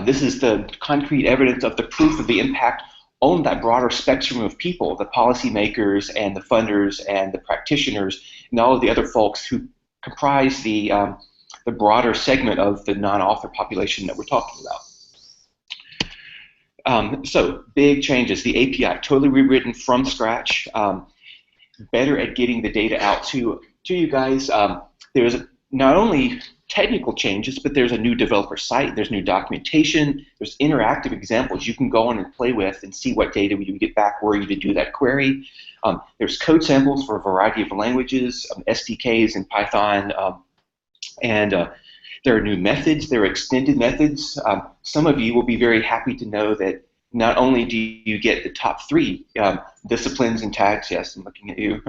this is the concrete evidence of the proof of the impact on that broader spectrum of people, the policymakers and the funders and the practitioners and all of the other folks who comprise the broader segment of the non-author population that we're talking about. So big changes. The API, totally rewritten from scratch, better at getting the data out to you guys. There's not only technical changes, but there's a new developer site, there's new documentation, there's interactive examples you can go on and play with and see what data you get back were you to do that query. There's code samples for a variety of languages, SDKs in Python, and there are new methods, there are extended methods. Some of you will be very happy to know that not only do you get the top 3 disciplines and tags, yes, I'm looking at you,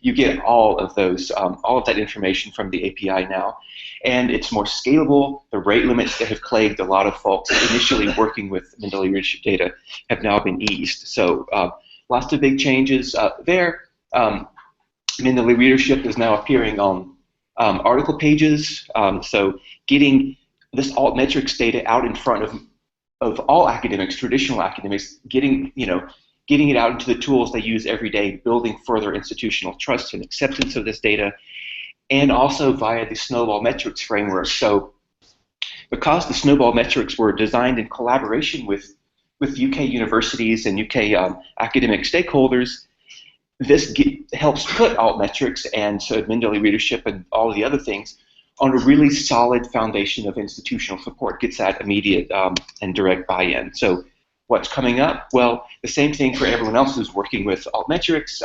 you get all of those, all of that information from the API now. And it's more scalable. The rate limits that have plagued a lot of folks initially working with Mendeley readership data have now been eased. So lots of big changes there. Mendeley readership is now appearing on article pages. So getting this Altmetrics data out in front of all academics, traditional academics, getting it out into the tools they use every day, building further institutional trust and acceptance of this data, and also via the Snowball metrics framework. So because the Snowball metrics were designed in collaboration with UK universities and UK academic stakeholders, this helps put Altmetrics and so Mendeley readership and all of the other things on a really solid foundation of institutional support, gets that immediate and direct buy-in. So what's coming up? Well, the same thing for everyone else who's working with Altmetrics.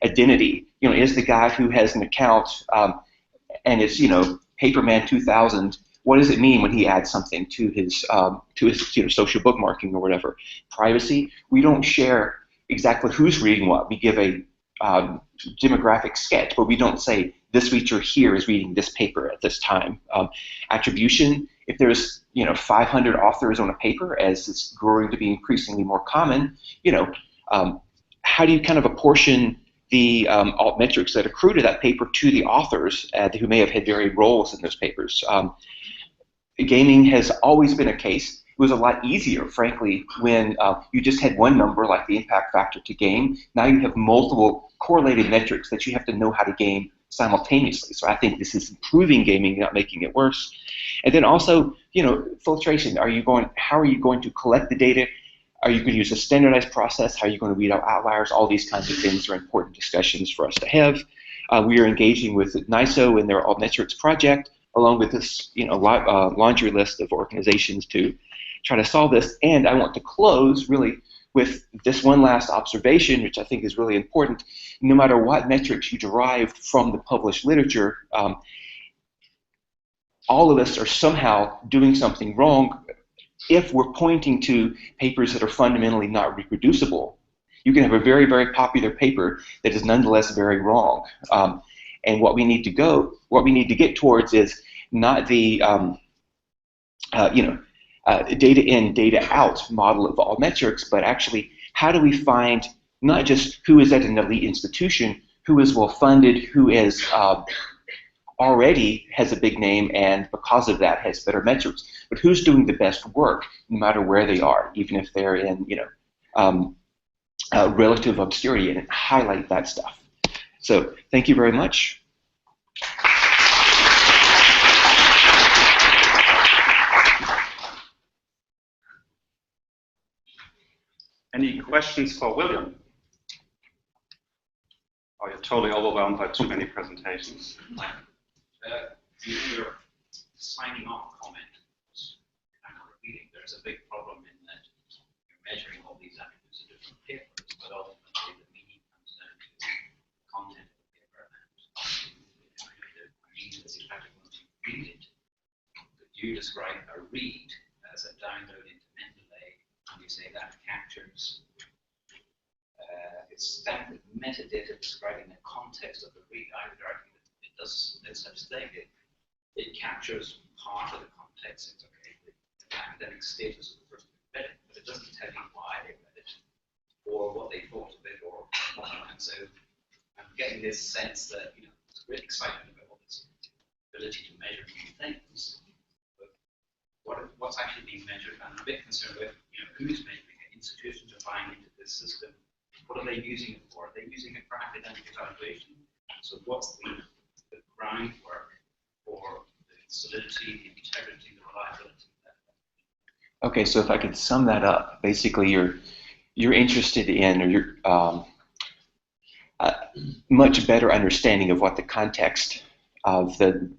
Identity, is the guy who has an account and it's, Paperman 2000 what does it mean when he adds something to his social bookmarking or whatever? Privacy. We don't share exactly who's reading what. We give a demographic sketch, but we don't say this reader here is reading this paper at this time. Attribution. If there's 500 authors on a paper, as it's growing to be increasingly more common, how do you kind of apportion the altmetrics that accrue to that paper to the authors who may have had varied roles in those papers? Gaming has always been a case. It was a lot easier, frankly, when you just had one number like the impact factor to game. Now you have multiple correlated metrics that you have to know how to game simultaneously. So I think this is improving gaming, not making it worse. And then also, filtration. How are you going to collect the data? Are you going to use a standardized process? How are you going to weed out outliers? All these kinds of things are important discussions for us to have. We are engaging with NISO in their Altmetrics project, along with this laundry list of organizations to try to solve this. And I want to close really with this one last observation, which I think is really important. No matter what metrics you derived from the published literature, all of us are somehow doing something wrong if we're pointing to papers that are fundamentally not reproducible. You can have a very, very popular paper that is nonetheless very wrong. And what we need to get towards is not the data in, data out model of Altmetrics, but actually how do we find not just who is at an elite institution, who is well funded, who is already has a big name and because of that has better metrics, but who's doing the best work no matter where they are, even if they're in relative obscurity, and highlight that stuff. So thank you very much. Any questions for William? Or you're totally overwhelmed by too many presentations? Your signing off comment was kind of repeating. There's a big problem in that you're measuring all these attributes of different papers, but ultimately the meaning comes down to the content of the paper. And the meaning is exactly once you read it. But you describe a read as a download into Mendeley, and you say that captures it's that metadata describing the context of the read. I would argue that it does no such thing. It captures part of the context. It's okay, the academic status of the person who read it, but it doesn't tell you why they read it or what they thought of it or whatnot. And so I'm getting this sense that it's really exciting about all this ability to measure new things. But what's actually being measured? I'm a bit concerned with who's measuring it. Institutions are buying into this system. What are they using it for? Are they using it for academic evaluation? So what's the groundwork for the solidity, the integrity, the reliability of that? Okay, so if I could sum that up, basically you're interested in, or you're much better understanding of what the context of the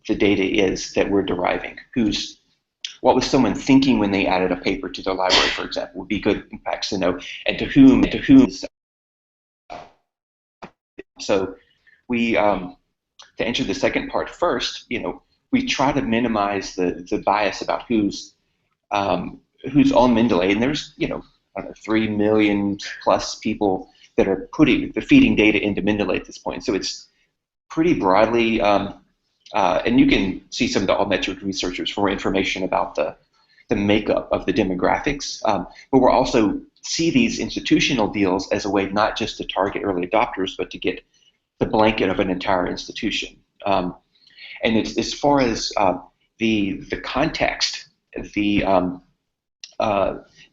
data is that we're deriving. What was someone thinking when they added a paper to their library, for example, would be good impacts to know, and to whom. So we, to answer the second part first, we try to minimize the bias about who's on Mendeley, and there's 3 million plus people that are feeding data into Mendeley at this point. So it's pretty broadly. And you can see some of the Altmetric researchers for more information about the makeup of the demographics. But we're also see these institutional deals as a way not just to target early adopters, but to get the blanket of an entire institution. And it's, as far as the context, the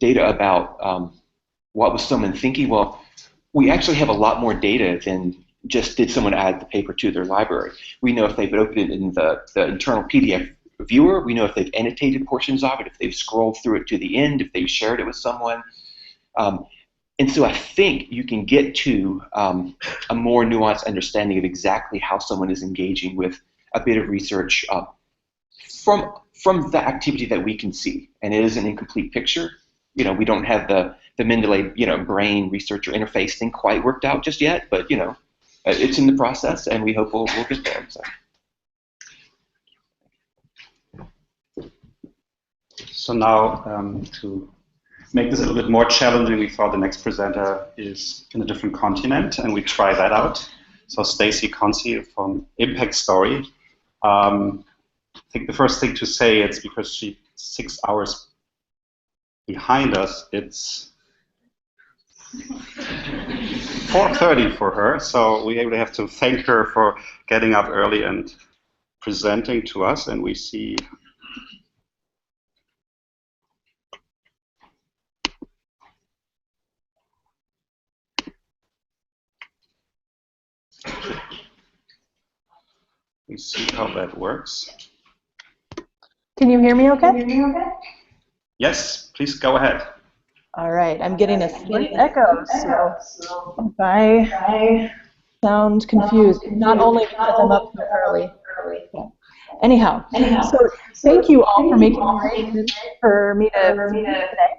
data about what was someone thinking, well, we actually have a lot more data than just did someone add the paper to their library. We know if they've opened it in the internal PDF viewer, we know if they've annotated portions of it, if they've scrolled through it to the end, if they've shared it with someone. And so I think you can get to a more nuanced understanding of exactly how someone is engaging with a bit of research from the activity that we can see. And it is an incomplete picture. We don't have the Mendeley brain researcher interface thing quite worked out just yet, but it's in the process, and we hope we'll get there. So. So now, to make this a little bit more challenging, we thought the next presenter is in a different continent, and we try that out. So Stacy Consi from ImpactStory. I think the first thing to say is because she's 6 hours behind us, it's 4:30 for her, so we really have to thank her for getting up early and presenting to us, and we see how that works. Can you hear me okay? Yes, please go ahead. All right, I'm getting a slight echo, so if I sound confused, not only because I'm up so early. Anyhow, so thank you all for making arrangements for me to speak today.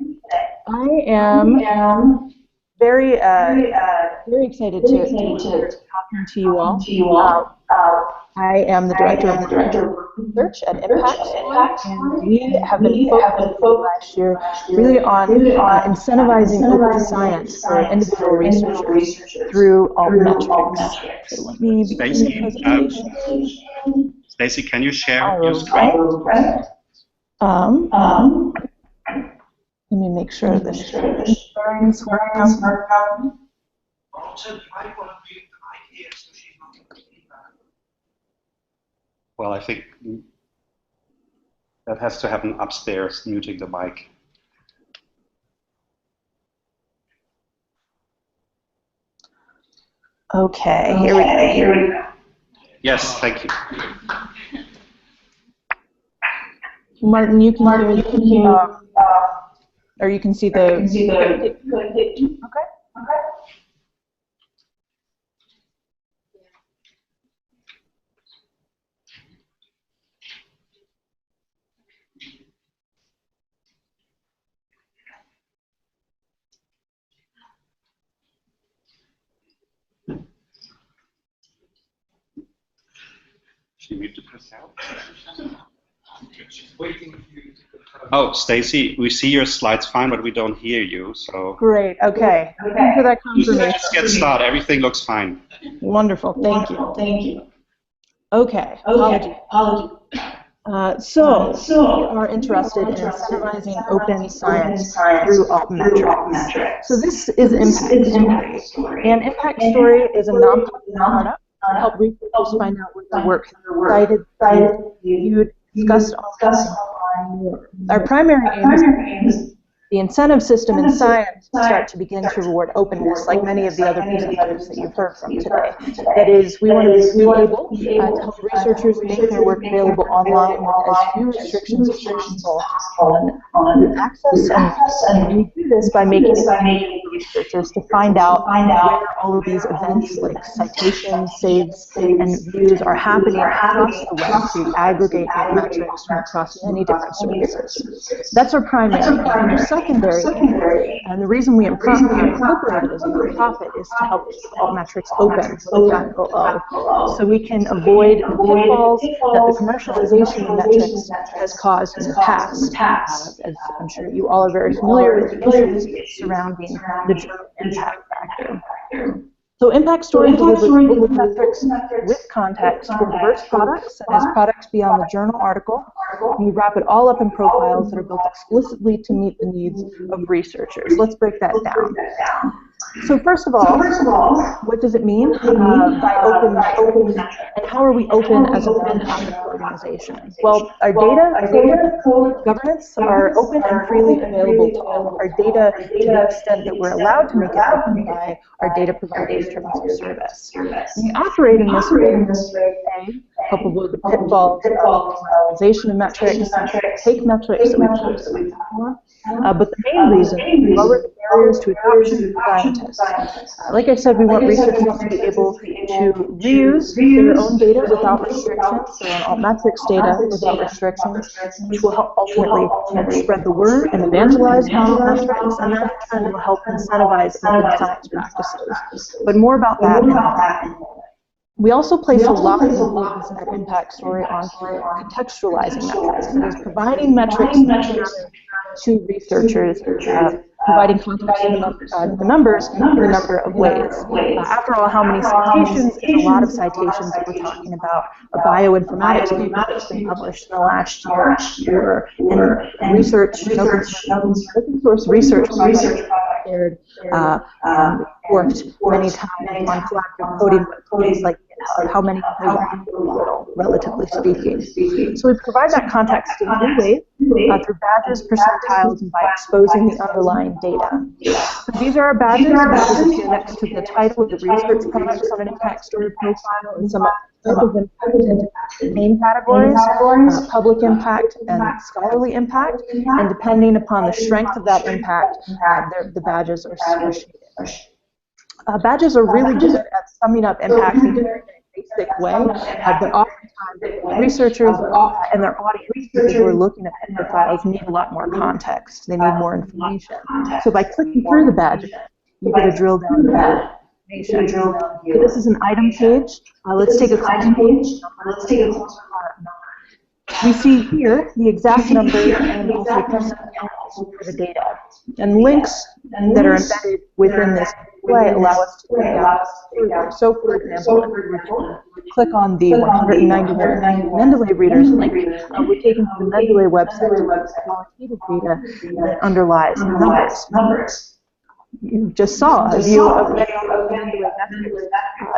I am very excited to talking to you all. I am the director of research at Impact, and we have been focused last year really on incentivizing open science for individual researchers through Altmetrics. So let me begin the presentation. Stacey, can you share your screen? Let me make sure the sharing's working out. Well, I think that has to happen upstairs, muting the mic. Okay, here we go. Yes, thank you. Martin, you can hear or you can see the. Okay. Oh, Stacy, we see your slides fine, but we don't hear you. So great. Okay. Thank you for that confirmation. Let's get started. Everything looks fine. Wonderful. Thank you. Okay. Apologies. So we are interested in incentivizing open science through Altmetrics. So this is ImpactStory, and ImpactStory is a nonprofit startup to help researchers find out where their work is cited, viewed, discussed online. Our primary aim is the incentive system in science to start to begin to reward openness, like many of the other presenters that you've heard from today. That is, we want to be able to help researchers make their work available online with as few restrictions as possible on access, and we do this by making it easy for researchers to find out where all of these events, like citations, saves, and views, are happening across the web to aggregate metrics from across many different services. That's our primary aim. Secondary, and the reason we incorporated as a nonprofit is to help keep Altmetrics open, with a capital O, so we can avoid the pitfalls that the commercialization of metrics has caused in the past. As I'm sure you all are very familiar with the issues surrounding the journal impact factor. So ImpactStory delivers open metrics with context for diverse products, and as products beyond the journal article, we wrap it all up in profiles that are built explicitly to meet the needs of researchers. Let's break that down. So first of all, what does it mean by open metrics, and how are we open as a nonprofit organization? Well, our data code governance are open and freely available to all. Our data, to the extent that we're allowed to make it open by our data providers' terms of service. We operate in this way, coupled with the pitfalls of commercialization of metrics, take metrics that we've talked about before. But the main reason is lower the barriers to adoption for scientists. Like I said, we want researchers to be able to reuse their own data without restrictions, their own Altmetrics data without restrictions, which will help ultimately spread the word and evangelize Altmetrics, and that in turn will help incentivize open science practices. But more about that in a moment. We also place a lot of focus in our ImpactStory on contextualizing metrics, that is, providing metrics to researchers, providing context to the numbers in a number of ways. After all, how many citations is a lot of citations that we're talking about a bioinformatics paper that's been published in the last year, and research, open source research shared, worked many times on collaborative coding websites like how many little, relatively speaking. So we provide that context in two ways, through badges, percentiles, and by exposing the underlying data. So these are our badges. Badges appear next to the title of the research products on an ImpactStory profile, and some of them into main categories, public impact and scholarly impact, and depending upon the strength of that impact, the badges are associated. Badges are really good at summing up impact in a very basic way, but oftentimes researchers and their audience who are looking at paper files need a lot more context. They need more information. So by clicking through the badge, you get a drill down to that information. So this is an item page. Let's take a closer look. We see here the exact number and also for the data. And links that are embedded within this display allow us to dig out further. So, for example, if we click on the 191 Mendeley readers link, we're taken to the Mendeley website with qualitative data that underlies numbers. You just saw a view of Mendeley metrics.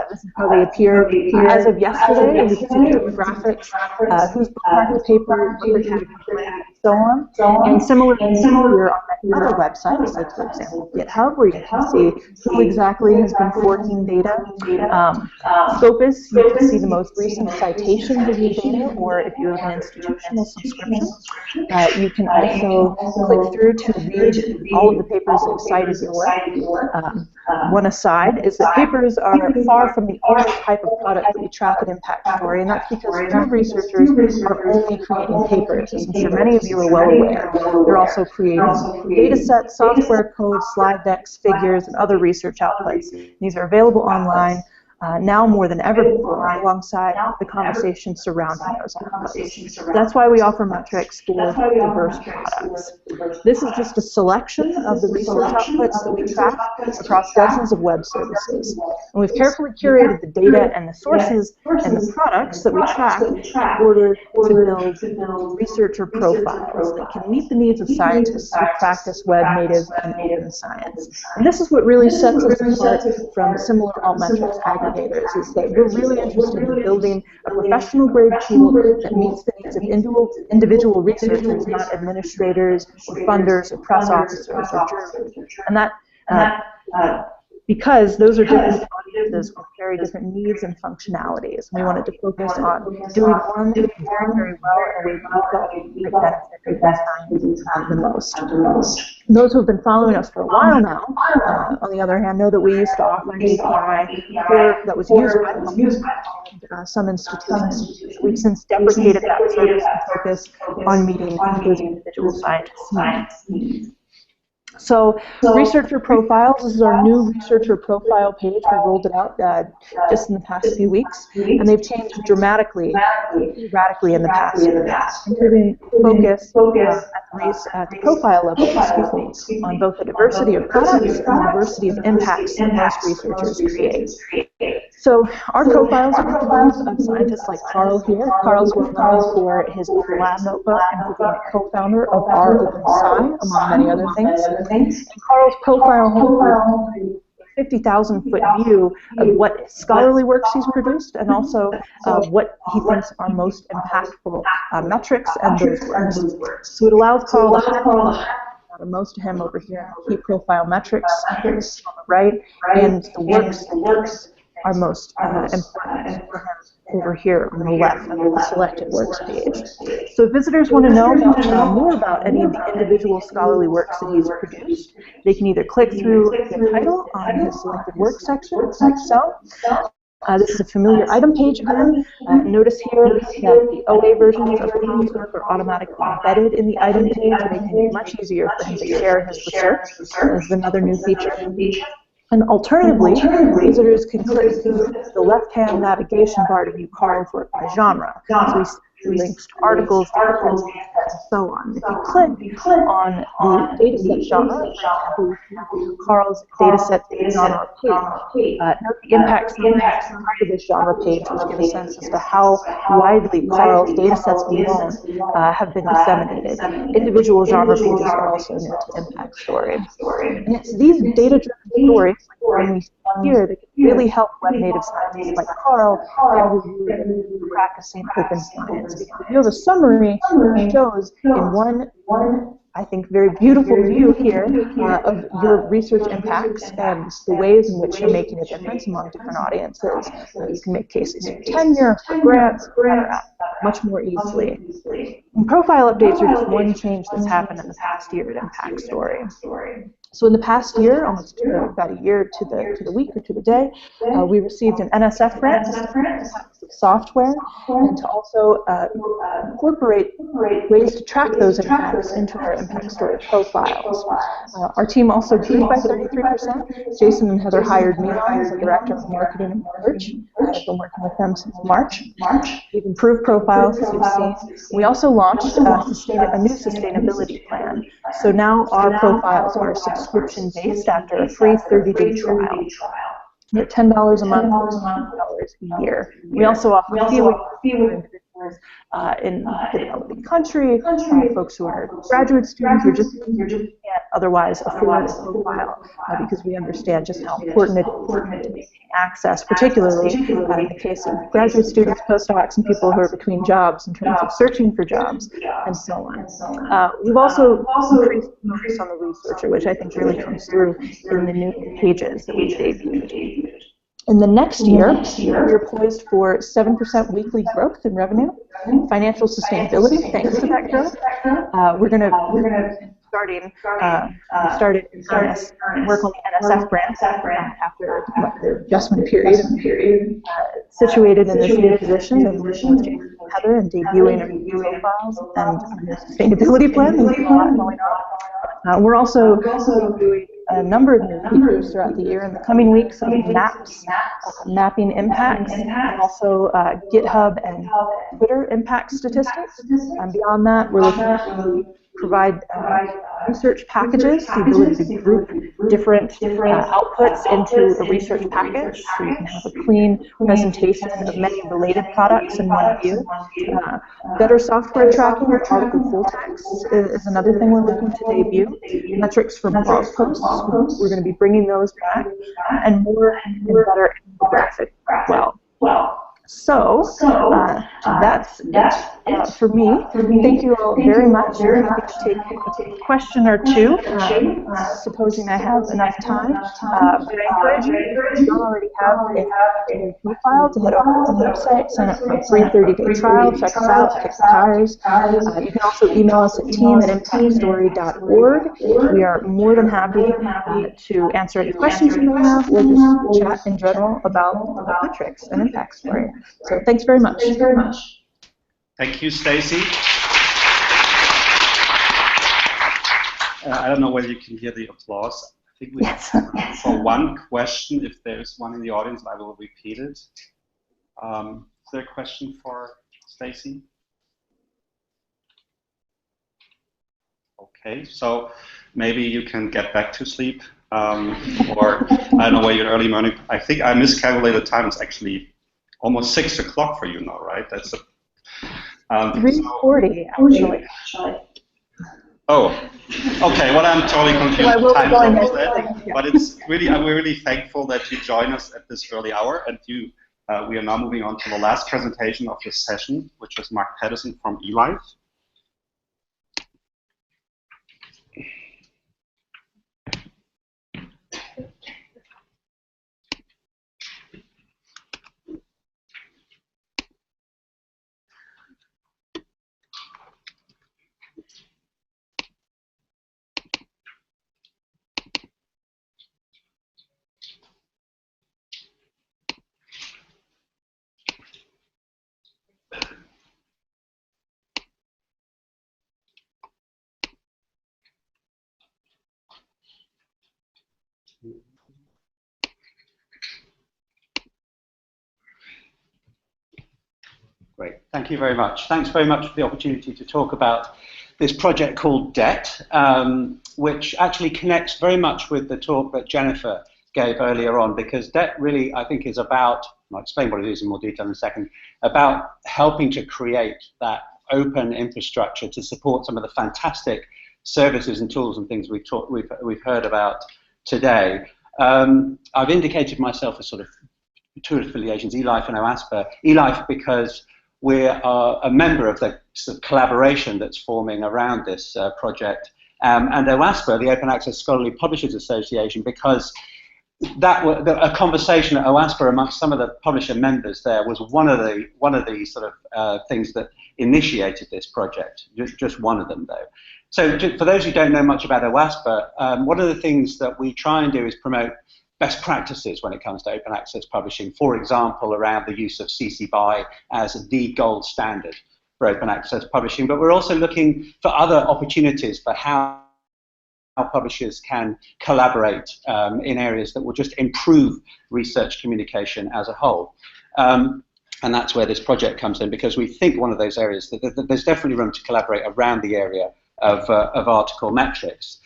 This is how they appear as of yesterday, and we can see the graphics, who's bookmarked the paper, other categories, and so on. And similarly here on other websites, like for example GitHub, where you can see who exactly has been forking data. Scopus, you can see the most recent citations of your data, or if you have an institutional subscription, you can also click through to read all of the papers that cited your work. One aside is that papers are far from the only type of product that we track at ImpactStory, and that's because field researchers are only creating papers, as I'm sure many of you are well aware. They're also creating data sets, software code, slide decks, figures, and other research outputs. These are available online now more than ever before, alongside the conversation surrounding those outputs. That's why we offer metrics for diverse products. This is just a selection of the research outputs that we track across dozens of web services. And we've carefully curated the data and the sources and the products that we track in order to build researcher profiles that can meet the needs of scientists who practice web-native and open science. And this is what really sets us apart from similar Altmetrics aggregators, is that we're really interested in building a professional grade tool that meets the needs of individual researchers, not administrators or funders or press officers or journalists. And that because those are different audiences with very different needs and functionalities. We wanted to focus on doing one very, very well in a way that we thought would benefit the most. Those who have been following us for a while now, on the other hand, know that we used to offer an API that was used by some institutions. We've since deprecated that service and focus on meeting those individual scientists' needs. So researcher profiles, this is our new researcher profile page. We rolled it out just in the past few weeks, and they've changed radically in the past year, including focus at the profile level, on both the diversity of products and the diversity of impacts that most researchers create. So our profiles are profiles of scientists like Carl here. Carl's well known for his lab notebook and for being a co-founder of OpenSci, among many other things. And Carl's profile holds a 50,000-foot view of what scholarly works he's produced, and also what he thinks are most impactful metrics and those works. So it allows Carl to highlight most of him over here, key profile metrics on the right, and the works are most important for him over here on the left under the selected works page. So if visitors want to know more about any of the individual scholarly works that he's produced, they can either click through the title on his selected works section, like so. This is a familiar item page again. Notice here that the OA versions of Carl's work are automatically embedded in the item page, making it much easier for him to share his research. This is another new feature. And alternatively, visitors can click the left-hand navigation bar to view Carl's work by genre. So we see links to articles, articles, and so on. If you click on the dataset genre, for example, Carl's dataset genre page, note the impact summary is part of this genre page, which gives a sense as to how widely Carl's datasets alone have been disseminated. Individual genre pages are also new to ImpactStory. And it's these data-driven stories, like the one we see here, that can really help web-native scientists like Carl get reviewing practicing open science. Because the summary shows in one, I think, very beautiful view here of your research impacts and the ways in which you're making a difference among different audiences. You can make cases for tenure, for grants, etc., much more easily. And profile updates are just one change that's happened in the past year at ImpactStory. So in the past year, almost about a year to the week or to the day, we received an NSF grant to support software and to also incorporate ways to track those impacts into our ImpactStory profiles. Our team also grew by 33%. Jason and Heather hired me as the Director of Marketing and Research. I've been working with them since March. We've improved profiles, as you've seen. We also launched a new sustainability plan. So now our profiles are subscription-based after a free 30-day trial. They're $10 a month, $10 a year. We also offer fee waivers in the developing country, folks who are graduate students who just can't otherwise afford a profile because we understand just how important it is to maintain access, particularly in the case of graduate students, postdocs, and people who are between jobs in terms of searching for jobs and so on. We've also increased focus on the researcher, which I think really comes through in the new pages that we've debuted. In the next year, we're poised for 7% weekly growth in revenue, financial sustainability thanks to that growth. We're going to started work on the NSF grant after the adjustment period, situated in this new position and working with Jason and Heather and debuting our profiles and sustainability plan. There's a lot going on. We're also doing a number of new features throughout the year. In the coming weeks, maps, mapping impacts, and also GitHub and Twitter impact statistics. And beyond that, we're looking to provide research packages, the ability to group different outputs into a research package, so you can have a clean presentation of many related products in one view. Better software tracking with article full text is another thing we're looking to debut. Metrics for blog posts, we're going to be bringing those back, and more and better infographics as well. So that's it for me. Thank you all very much. I'm happy to take a question or two, supposing I have enough time. But I encourage you, if you don't already have a profile, to head over to the website, sign up for a free 30-day trial, check us out, kick the tires. You can also email us at team@impactstory.org. We are more than happy to answer any questions you may have, or just chat in general about Altmetrics and ImpactStory. So thanks very much. Thank you, Stacy. I don't know whether you can hear the applause. I think we have time for one question. If there is one in the audience, I will repeat it. Is there a question for Stacy? Okay, so maybe you can get back to sleep, or I don't know where you're early morning. I think I miscalculated time. It's actually almost 6 o'clock for you now, right? That's 3:40 actually. Oh, okay. Well, I'm totally confused. So I will be going but it's really, we're really thankful that you join us at this early hour. And we are now moving on to the last presentation of this session, which is Mark Pedersen from eLife. Thank you very much. Thanks very much for the opportunity to talk about this project called DET, which actually connects very much with the talk that Jennifer gave earlier on, because DET really, I think, is about, I'll explain what it is in more detail in a second, about helping to create that open infrastructure to support some of the fantastic services and tools and things we've heard about today. I've indicated myself as sort of two affiliations, eLife and OASPA. eLife because we're a member of the sort of collaboration that's forming around this project, and OASPA, the Open Access Scholarly Publishers Association, because a conversation at OASPA amongst some of the publisher members there was one of the sort of things that initiated this project. Just one of them, though. So for those who don't know much about OASPA, one of the things that we try and do is promote best practices when it comes to open access publishing, for example, around the use of CC BY as the gold standard for open access publishing. But we're also looking for other opportunities for how publishers can collaborate in areas that will just improve research communication as a whole. And that's where this project comes in, because we think one of those areas that there's definitely room to collaborate around the area of article metrics.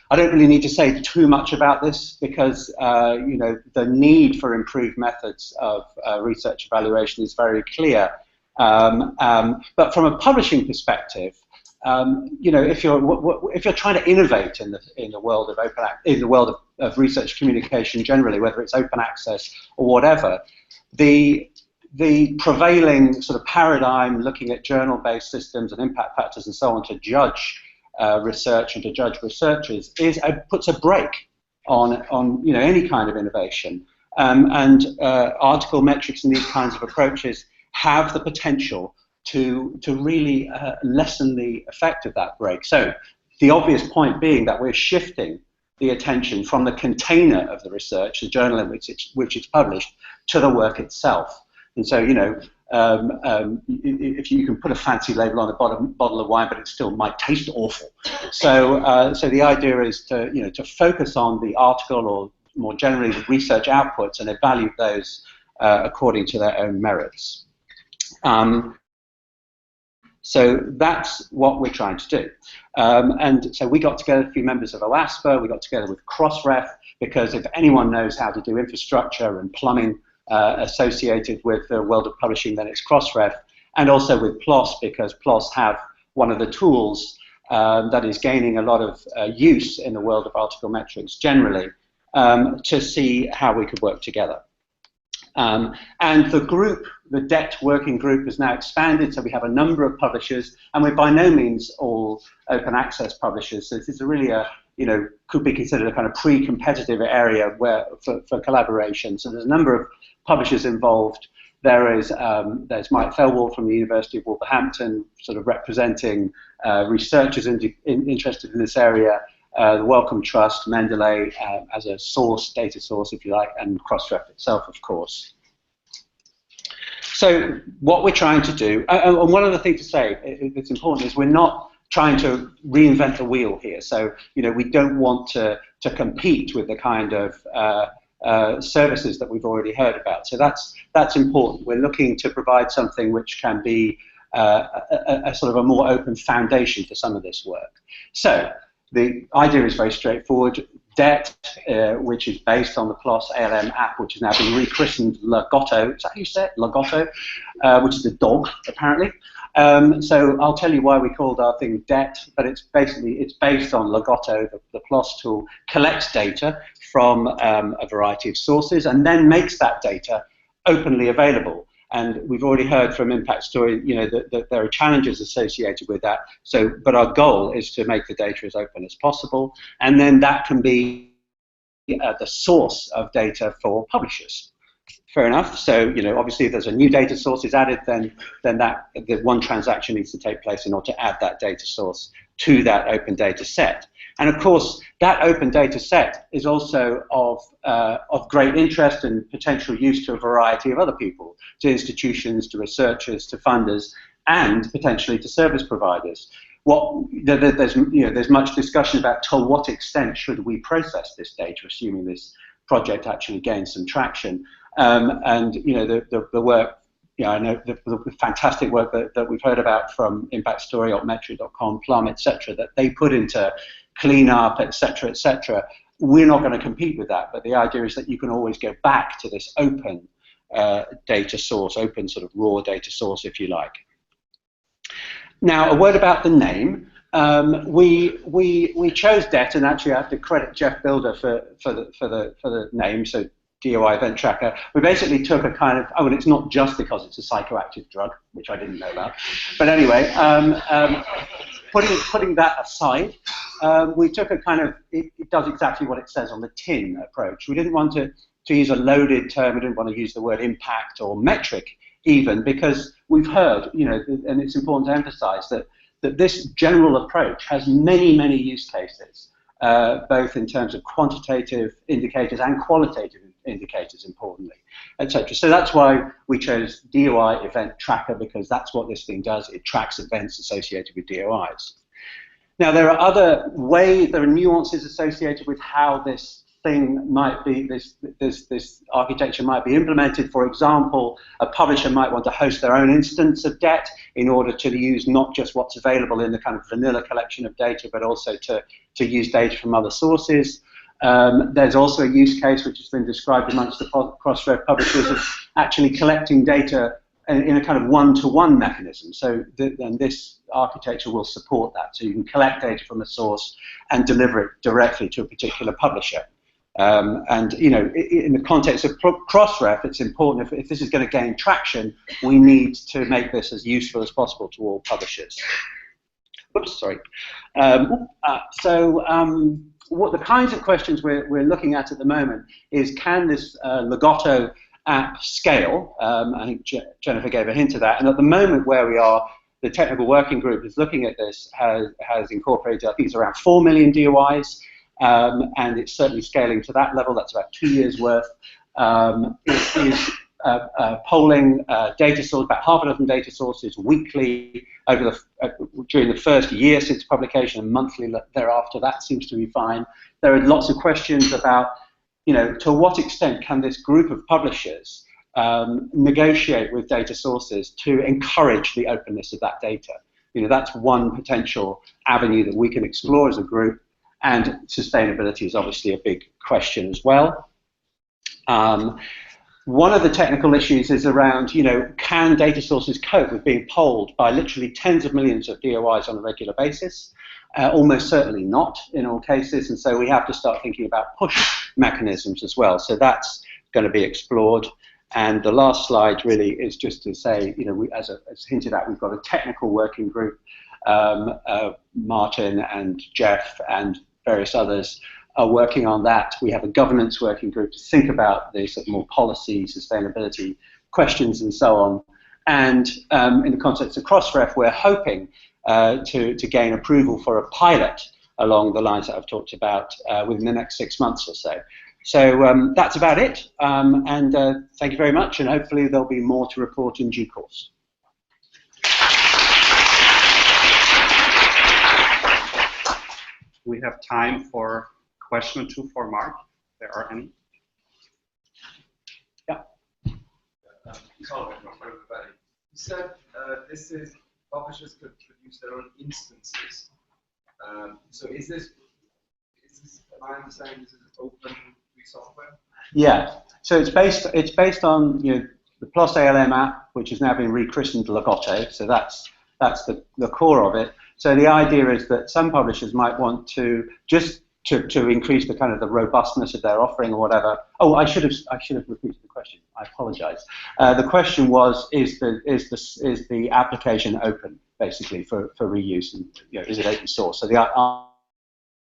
I don't really need to say too much about this, because you know, the need for improved methods of research evaluation is very clear. But from a publishing perspective, you know, if you're trying to innovate in the world of of research communication generally, whether it's open access or whatever, the prevailing sort of paradigm looking at journal-based systems and impact factors and so on to judge research and to judge researchers puts a brake on you know, any kind of innovation, and article metrics and these kinds of approaches have the potential to really lessen the effect of that brake. So the obvious point being that we're shifting the attention from the container of the research, the journal in which it's published, to the work itself. And so, you know, if you can put a fancy label on a bottle of wine, but it still might taste awful. So, so the idea is to focus on the article, or more generally the research outputs, and evaluate those according to their own merits. So that's what we're trying to do. And so we got together, a few members of OASPA, we got together with Crossref, because if anyone knows how to do infrastructure and plumbing associated with the world of publishing, then it's Crossref, and also with PLOS, because PLOS have one of the tools that is gaining a lot of use in the world of article metrics generally, to see how we could work together. And the group, the DET working group, has now expanded, so we have a number of publishers, and we're by no means all open access publishers. So this is really you know, could be considered a kind of pre-competitive area for collaboration. So there's a number of publishers involved. There's Mike Thelwall from the University of Wolverhampton, sort of representing researchers interested in this area, the Wellcome Trust, Mendeley as a data source, if you like, and Crossref itself, of course. So what we're trying to do, and one other thing to say that's important, is we're not trying to reinvent the wheel here. So, you know, we don't want to compete with the kind of services that we've already heard about. So that's important. We're looking to provide something which can be a sort of a more open foundation for some of this work. So the idea is very straightforward. DET, which is based on the PLOS ALM app, which has now been rechristened Lagotto. Is that how you say it? Lagotto, which is a dog, apparently. So I'll tell you why we called our thing DET, but it's based on Lagotto, the PLOS tool, collects data from a variety of sources and then makes that data openly available. And we've already heard from ImpactStory, you know, that there are challenges associated with that. So, but our goal is to make the data as open as possible, and then that can be the source of data for publishers. Fair enough. So, you know, obviously, if there's a new data source is added, then the one transaction needs to take place in order to add that data source to that open data set. And of course, that open data set is also of great interest and potential use to a variety of other people, to institutions, to researchers, to funders, and potentially to service providers. There's much discussion about to what extent should we process this data, assuming this project actually gains some traction. And you know, the work I know the fantastic work that we've heard about from ImpactStory, Altmetric.com, Plum, etc., that they put into cleanup, etc., etc. We're not going to compete with that, but the idea is that you can always go back to this open data source, open sort of raw data source, if you like. Now, a word about the name. We chose DET, and actually I have to credit Jeff Builder for the name. So DOI Event Tracker. We basically took a kind of, oh, and it's not just because it's a psychoactive drug, which I didn't know about. But anyway, putting that aside, we took a kind of, it does exactly what it says on the tin approach. We didn't want to use a loaded term. We didn't want to use the word impact or metric even, because we've heard, and it's important to emphasize that this general approach has many, many use cases, both in terms of quantitative indicators and qualitative indicators, importantly, etc. So that's why we chose DOI Event Tracker, because that's what this thing does. It tracks events associated with DOIs. Now, there are other ways, there are nuances associated with how this thing might be, this architecture might be implemented. For example, a publisher might want to host their own instance of DET in order to use not just what's available in the kind of vanilla collection of data, but also to use data from other sources. There's also a use case which has been described amongst the Crossref publishers of actually collecting data in a kind of one-to-one mechanism. So and this architecture will support that. So you can collect data from a source and deliver it directly to a particular publisher. And in the context of Crossref, it's important, if this is going to gain traction, we need to make this as useful as possible to all publishers. Oops, sorry. What the kinds of questions we're looking at the moment is, can this Legato app scale? I think Jennifer gave a hint of that. And at the moment where we are, the technical working group is looking at this, has incorporated, I think it's around 4 million DOIs, and it's certainly scaling to that level. That's about 2 years worth. It is polling data sources, about half a dozen data sources weekly over during the first year since publication, and monthly thereafter. That seems to be fine. There are lots of questions about, to what extent can this group of publishers negotiate with data sources to encourage the openness of that data. That's one potential avenue that we can explore as a group, and sustainability is obviously a big question as well. One of the technical issues is around, can data sources cope with being polled by literally tens of millions of DOIs on a regular basis? Almost certainly not in all cases, and so we have to start thinking about push mechanisms as well. So that's going to be explored. And the last slide really is just to say, as hinted at, we've got a technical working group. Martin and Jeff and various others are working on that. We have a governance working group to think about the sort of more policy, sustainability questions and so on. And in the context of Crossref, we're hoping to gain approval for a pilot along the lines that I've talked about within the next 6 months or so. So that's about it. And thank you very much, and hopefully there'll be more to report in due course. We have time for a question or two for Mark, if there are any. Yeah. You said publishers could produce their own instances. So is this, am I understanding this is open free software? Yeah. So it's based on the PLOS ALM app, which has now been rechristened Legato. So that's the core of it. So the idea is that some publishers might want to just to increase the kind of the robustness of their offering or whatever. Oh, I should have repeated the question. I apologize. The question was, is the application open basically for reuse, and is it open source? So the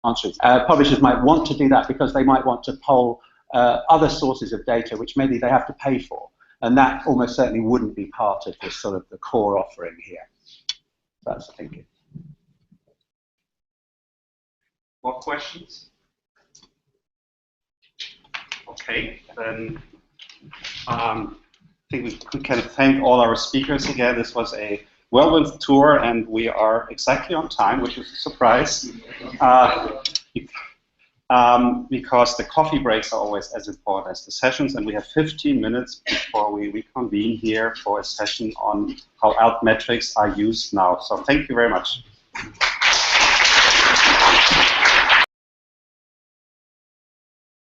answer is publishers might want to do that because they might want to poll other sources of data which maybe they have to pay for, and that almost certainly wouldn't be part of this sort of the core offering here. That's the thinking. More questions? Okay, then I think we can thank all our speakers again. This was a well-worth tour, and we are exactly on time, which is a surprise. because the coffee breaks are always as important as the sessions, and we have 15 minutes before we reconvene here for a session on how Altmetrics are used now. So thank you very much.